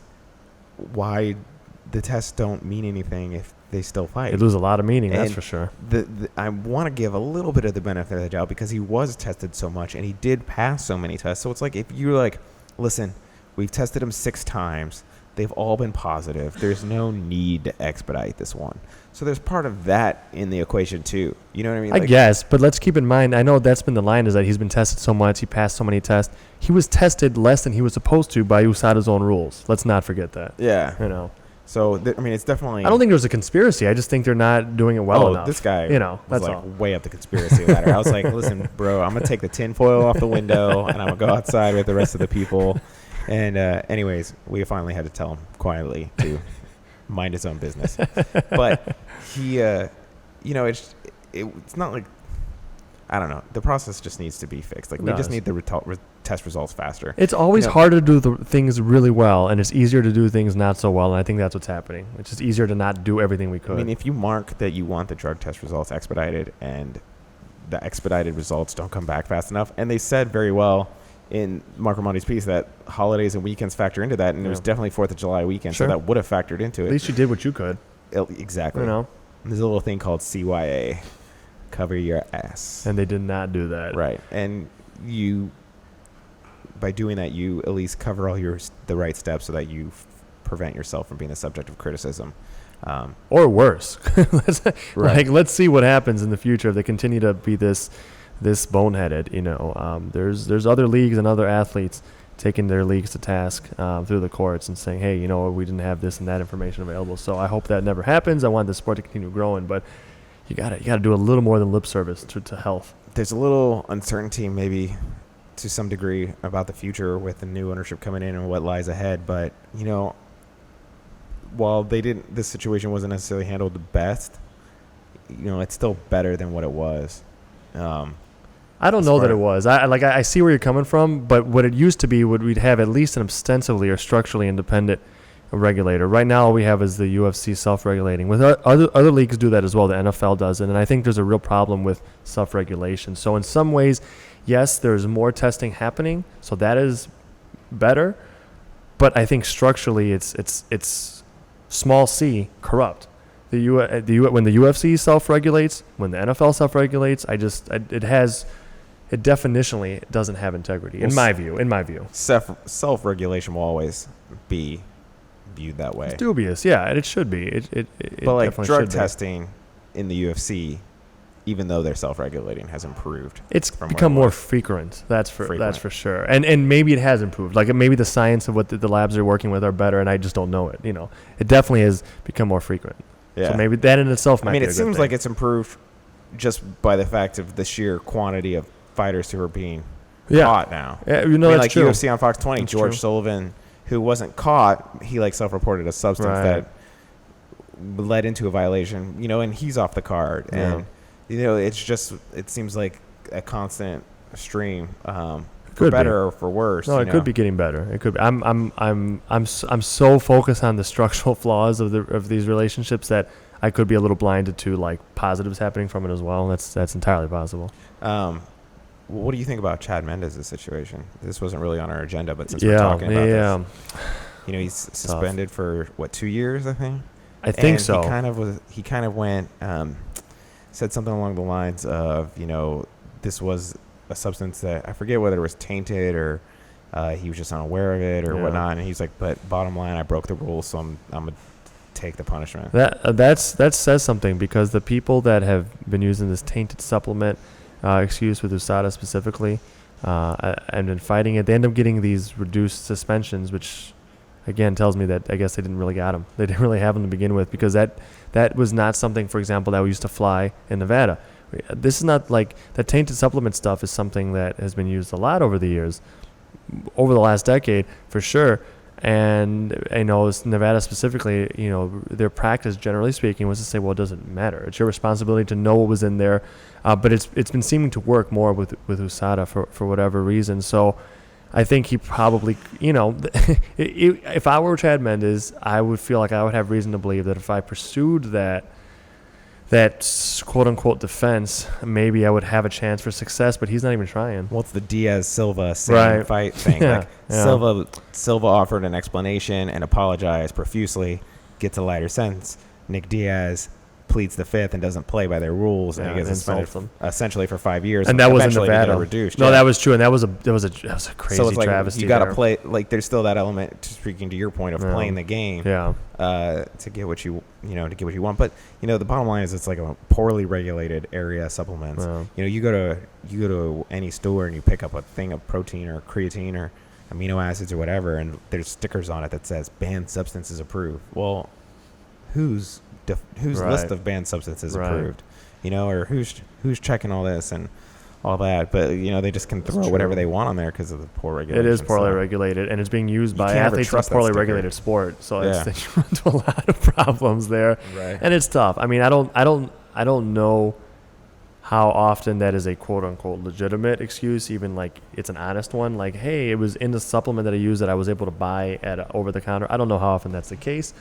Speaker 1: why the tests don't mean anything if they still fight.
Speaker 2: They lose a lot of meaning,
Speaker 1: And
Speaker 2: that's for sure.
Speaker 1: I want to give a little bit of the benefit of the doubt because he was tested so much and he did pass so many tests. So it's like, if you're like, listen, we've tested him 6 times. They've all been positive. There's no need to expedite this one. So there's part of that in the equation too. You know what I mean?
Speaker 2: I guess, but let's keep in mind, I know that's been the line, is that he's been tested so much, he passed so many tests. He was tested less than he was supposed to by USADA's own rules. Let's not forget that.
Speaker 1: Yeah. So, it's definitely...
Speaker 2: I don't think there's a conspiracy. I just think they're not doing it well enough.
Speaker 1: This guy
Speaker 2: was
Speaker 1: that's
Speaker 2: like
Speaker 1: way up the conspiracy ladder. I was like, listen, bro, I'm going to take the tinfoil off the window and I'm going to go outside with the rest of the people. And anyways, we finally had to tell him quietly to mind his own business. But he, it's not like, I don't know. The process just needs to be fixed. Like, we just need the test results faster.
Speaker 2: It's always harder to do the things really well, and it's easier to do things not so well, and I think that's what's happening. It's just easier to not do everything we could.
Speaker 1: I mean, if you mark that you want the drug test results expedited and the expedited results don't come back fast enough, and they said very well in Mark Ramondi's piece that holidays and weekends factor into that, and it was definitely 4th of July weekend,
Speaker 2: Sure.
Speaker 1: so that would have factored into it.
Speaker 2: At least you did what you could.
Speaker 1: Exactly. There's a little thing called CYA, cover your ass.
Speaker 2: And they did not do that.
Speaker 1: Right. And by doing that, you at least cover all the right steps so that you prevent yourself from being the subject of criticism.
Speaker 2: Or worse.
Speaker 1: Right.
Speaker 2: Let's see what happens in the future if they continue to be this boneheaded. There's other leagues and other athletes taking their leagues to task through the courts and saying, hey, we didn't have this and that information available. So I hope that never happens. I want the sport to continue growing, but you gotta do a little more than lip service to health. There's
Speaker 1: a little uncertainty, maybe to some degree, about the future with the new ownership coming in and what lies ahead. But while this situation wasn't necessarily handled the best, it's still better than what it was.
Speaker 2: I don't know that it was. I see where you're coming from, but what it used to be, we'd have at least an ostensibly or structurally independent regulator. Right now, all we have is the UFC self-regulating. With other leagues do that as well. The NFL does it, and I think there's a real problem with self-regulation. So in some ways, yes, there's more testing happening, so that is better. But I think structurally, it's small c corrupt. When the UFC self-regulates, when the NFL self-regulates, it definitionally doesn't have integrity, in my view.
Speaker 1: Self-regulation will always be viewed that way.
Speaker 2: It's dubious, yeah, and it should be.
Speaker 1: But like drug testing in the UFC, even though they're self-regulating, has improved.
Speaker 2: It's become more frequent. That's for sure. And maybe it has improved. Like maybe the science of what the labs are working with are better, and I just don't know it. It definitely has become more frequent.
Speaker 1: Yeah.
Speaker 2: So maybe that in itself might
Speaker 1: I mean,
Speaker 2: be
Speaker 1: it
Speaker 2: a good
Speaker 1: seems
Speaker 2: thing.
Speaker 1: like it's improved just by the fact of the sheer quantity of fighters who are being caught now.
Speaker 2: Yeah,
Speaker 1: I mean,
Speaker 2: that's
Speaker 1: like
Speaker 2: true.
Speaker 1: UFC on Fox 20,
Speaker 2: That's
Speaker 1: George
Speaker 2: true.
Speaker 1: Sullivan, who wasn't caught, he like self-reported a substance
Speaker 2: Right.
Speaker 1: that led into a violation, and he's off the card. And it seems like a constant stream, for
Speaker 2: Could
Speaker 1: better or for worse.
Speaker 2: No, it could be getting better. It could be. I'm so focused on the structural flaws of these relationships that I could be a little blinded to like positives happening from it as well. That's entirely possible.
Speaker 1: What do you think about Chad Mendes' situation? This wasn't really on our agenda, but since we're talking about this, he's suspended for 2 years, I think.
Speaker 2: I think
Speaker 1: and
Speaker 2: so.
Speaker 1: He kind of went, said something along the lines of, this was a substance that I forget whether it was tainted or he was just unaware of it or whatnot. And he's like, but bottom line, I broke the rules, so I'm gonna take the punishment.
Speaker 2: That says something, because the people that have been using this tainted supplement excuse with USADA specifically and been fighting it, they end up getting these reduced suspensions, which again tells me that I guess they didn't really got them. They didn't really have them to begin with, because that was not something, for example, that we used to fly in Nevada. This is not like the tainted supplement stuff is something that has been used a lot over the years, over the last decade for sure. And I know Nevada specifically, their practice, generally speaking, was to say, well, it doesn't matter. It's your responsibility to know what was in there. But it's been seeming to work more with USADA for whatever reason. So I think he probably, if I were Chad Mendes, I would feel like I would have reason to believe that if I pursued that quote-unquote defense, maybe I would have a chance for success, but he's not even trying.
Speaker 1: Well, it's the Diaz-Silva same fight thing. Silva offered an explanation and apologized profusely, gets a lighter sentence. Nick Diaz pleads the fifth and doesn't play by their rules, and he gets suspended essentially for 5 years.
Speaker 2: And that was in Nevada.
Speaker 1: Reduced.
Speaker 2: No, that was true, and that was a crazy
Speaker 1: so it's like
Speaker 2: travesty.
Speaker 1: You got to play. Like, there's still that element, speaking to your point, of playing the game.
Speaker 2: Yeah.
Speaker 1: To get what you want. But the bottom line is, it's like a poorly regulated area of supplements.
Speaker 2: Yeah.
Speaker 1: You go to any store and you pick up a thing of protein or creatine or amino acids or whatever, and there's stickers on it that says banned substances approved. Well, whose list of banned substances approved? Or who's checking all this and all that? But they just can throw whatever they want on there because of the poor regulation.
Speaker 2: It is poorly regulated, and it's being used by athletes in a poorly regulated sport. So they run into a lot of problems there, and it's tough. I mean, I don't know how often that is a quote unquote legitimate excuse, even like it's an honest one. Like, hey, it was in the supplement that I used that I was able to buy at over the counter. I don't know how often that's the case.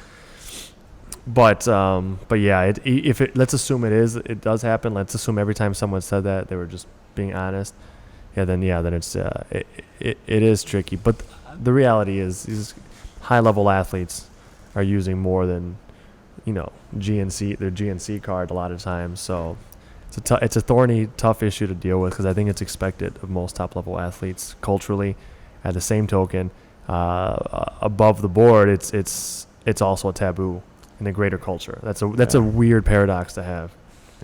Speaker 2: But yeah, let's assume it does happen. Let's assume every time someone said that they were just being honest. Then it's it is tricky. But the reality is these high level athletes are using more than their GNC card a lot of times. So it's a thorny, tough issue to deal with, because I think it's expected of most top level athletes culturally. At the same token, above the board, it's also a taboo in the greater culture. That's a weird paradox to have.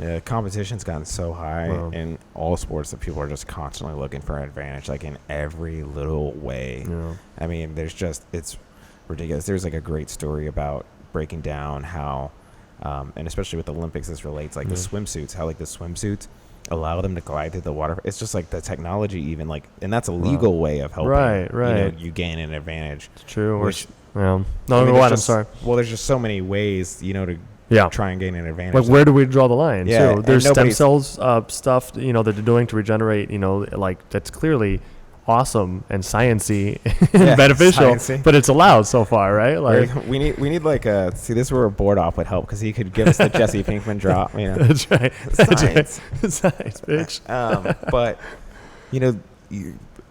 Speaker 1: Yeah, competition's gotten so high in all sports that people are just constantly looking for an advantage, like in every little way.
Speaker 2: Yeah.
Speaker 1: I mean, it's ridiculous. There's like a great story about breaking down how, and especially with the Olympics, this relates, like the swimsuits, how like the swimsuits allow them to glide through the water. It's just like the technology, even like, and that's a legal way of helping.
Speaker 2: Right.
Speaker 1: You gain an advantage.
Speaker 2: It's true.
Speaker 1: Which,
Speaker 2: no, I'm sorry.
Speaker 1: Well, there's just so many ways, to try and gain an advantage.
Speaker 2: Like, where do we draw the line?
Speaker 1: Yeah,
Speaker 2: too? There's stem cells stuff, that they're doing to regenerate, like that's clearly awesome and sciencey and beneficial, but it's allowed so far, right? Like,
Speaker 1: we need like this is where a board op would help, because he could give us the Jesse Pinkman drop.
Speaker 2: That's right.
Speaker 1: Science,
Speaker 2: science, bitch.
Speaker 1: But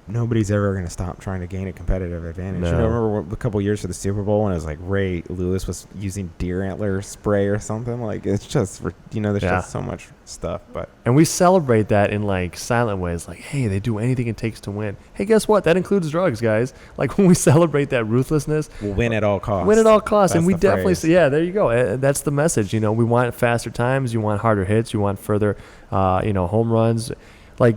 Speaker 1: nobody's ever going to stop trying to gain a competitive advantage.
Speaker 2: No.
Speaker 1: Remember a couple years for the Super Bowl when it was like Ray Lewis was using deer antler spray or something? Like, it's just, there's just so much stuff.
Speaker 2: And we celebrate that in like silent ways, like, hey, they do anything it takes to win. Hey, guess what? That includes drugs, guys. Like, when we celebrate that ruthlessness,
Speaker 1: we'll win at all costs.
Speaker 2: That's and we definitely say, there you go. That's the message. We want faster times. You want harder hits. You want further, home runs. Like,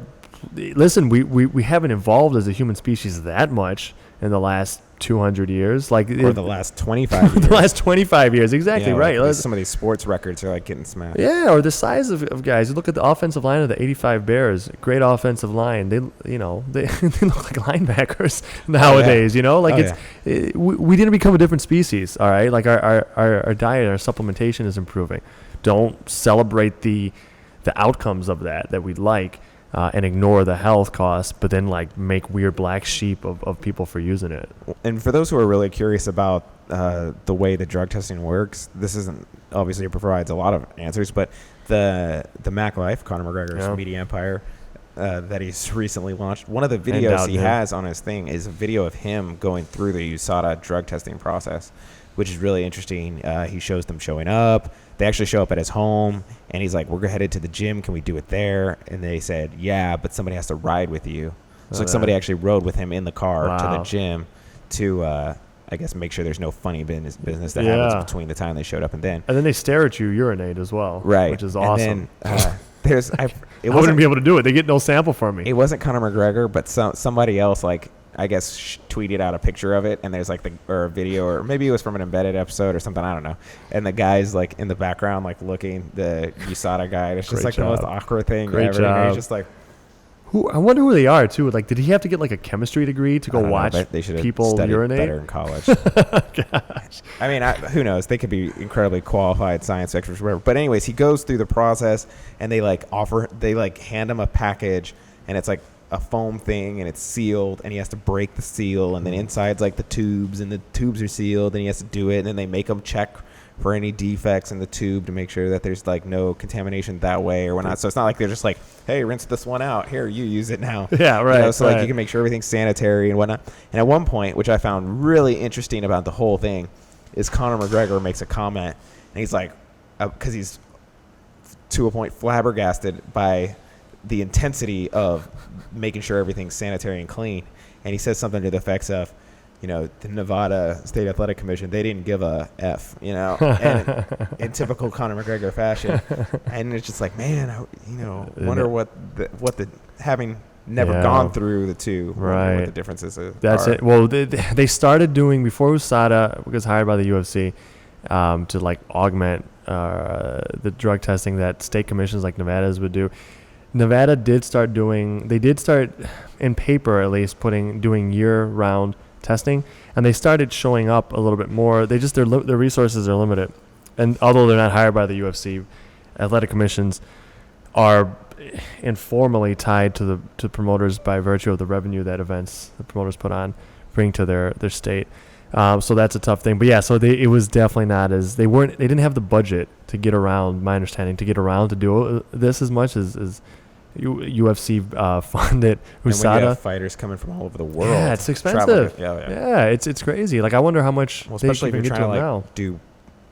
Speaker 2: listen, we haven't evolved as a human species that much in the last 200 years, like
Speaker 1: or the last 25 years.
Speaker 2: the last 25 years, exactly,
Speaker 1: Yeah,
Speaker 2: right.
Speaker 1: like some of these sports records are like getting smashed.
Speaker 2: Yeah, or the size of guys. You look at the offensive line of the '85 Bears. Great offensive line. They they look like linebackers nowadays. We didn't become a different species. All right, like our diet, our supplementation is improving. Don't celebrate the outcomes of that we like. And ignore the health costs, but then like make weird black sheep of people for using it.
Speaker 1: And for those who are really curious about the way the drug testing works, this isn't obviously it provides a lot of answers, but the Mac Life, Conor McGregor's media empire that he's recently launched, one of the videos he has on his thing is a video of him going through the USADA drug testing process, which is really interesting. He shows them showing up. They actually show up at his home, and he's like, we're headed to the gym. Can we do it there? And they said, yeah, but somebody has to ride with you. So like somebody actually rode with him in the car to the gym to, I guess, make sure there's no funny business that happens between the time they showed up and then.
Speaker 2: And then they stare at you urinate as well.
Speaker 1: Right.
Speaker 2: Which is awesome.
Speaker 1: And then,
Speaker 2: I wouldn't be able to do it. They get no sample from me.
Speaker 1: It wasn't Conor McGregor, but somebody else, like, I guess tweeted out a picture of it, and there's like or a video, or maybe it was from an embedded episode or something, I don't know. And the guy's like in the background, like looking, the USADA guy. And it's just like the most awkward thing ever. And he's just like,
Speaker 2: I wonder who they are too. Like, did he have to get like a chemistry degree to go watch people urinate?
Speaker 1: Better in college.
Speaker 2: Gosh.
Speaker 1: I mean, who knows? They could be incredibly qualified science experts, or whatever. But anyways, he goes through the process, and they hand him a package, and it's like a foam thing, and it's sealed, and he has to break the seal, and then inside's like the tubes, and the tubes are sealed, and he has to do it, and then they make him check for any defects in the tube to make sure that there's like no contamination that way or whatnot. So it's not like they're just like, hey, rinse this one out, here, you use it now.
Speaker 2: Yeah, right.
Speaker 1: So like you can make sure everything's sanitary and whatnot. And at one point, which I found really interesting about the whole thing, is Conor McGregor makes a comment, and he's like, because he's to a point flabbergasted by the intensity of making sure everything's sanitary and clean. And he says something to the effects of, the Nevada State Athletic Commission, they didn't give a F, and in typical Conor McGregor fashion. And it's just like, man, wonder what the having never gone through the two,
Speaker 2: right?
Speaker 1: What the differences are.
Speaker 2: That's it. Well, they started doing, before USADA was hired by the UFC, to like augment the drug testing that state commissions like Nevada's would do. Nevada did start in paper at least doing year-round testing, and they started showing up a little bit more. They just their resources are limited, and although they're not hired by the UFC, athletic commissions are informally tied to promoters by virtue of the revenue that the promoters bring to their state. So that's a tough thing. But yeah, so it was definitely not they didn't have the budget to get around, my understanding, to do this as much as UFC funded USADA.
Speaker 1: And when you have fighters coming from all over the world.
Speaker 2: Yeah, it's expensive.
Speaker 1: Yeah,
Speaker 2: it's crazy. Like, I wonder how much
Speaker 1: especially if you're trying to
Speaker 2: now.
Speaker 1: Do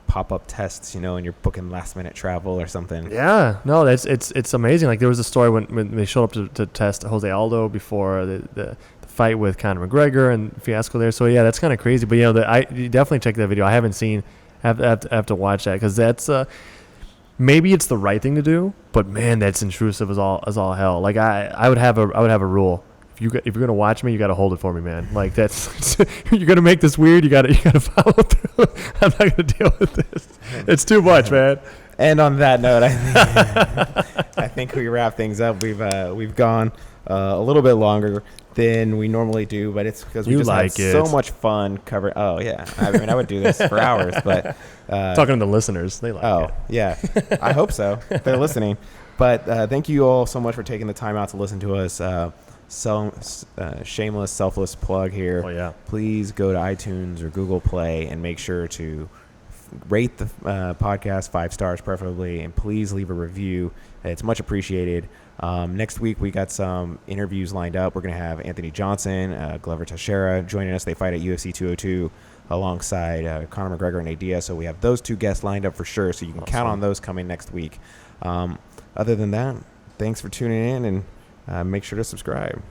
Speaker 1: pop-up tests, and you're booking last-minute travel or something.
Speaker 2: Yeah, no, it's amazing. Like, there was a story when they showed up to test Jose Aldo before the fight with Conor McGregor and fiasco there. So yeah, that's kind of crazy. But you definitely check that video. I haven't seen. Have to watch that, because that's maybe it's the right thing to do, but man, that's intrusive as all hell. Like I would have a rule. If you're gonna watch me, you gotta hold it for me, man. Like, that's you're gonna make this weird. You gotta follow through. I'm not gonna deal with this. It's too much, man.
Speaker 1: And on that note, I think we wrap things up. We've gone a little bit longer than we normally do, but it's because we had so much fun covering. Oh yeah, I mean, I would do this for hours, but
Speaker 2: talking to the listeners, they like it.
Speaker 1: Oh yeah, I hope so. They're listening. But thank you all so much for taking the time out to listen to us. Shameless, selfless plug here.
Speaker 2: Oh yeah.
Speaker 1: Please go to iTunes or Google Play and make sure to rate the podcast 5 stars preferably, and please leave a review. It's much appreciated. Next week we got some interviews lined up. We're going to have Anthony Johnson, Glover Teixeira joining us. They fight at UFC 202 alongside Conor McGregor and Elias. So we have those two guests lined up for sure, so you can count on those coming next week. Other than that, thanks for tuning in, and make sure to subscribe.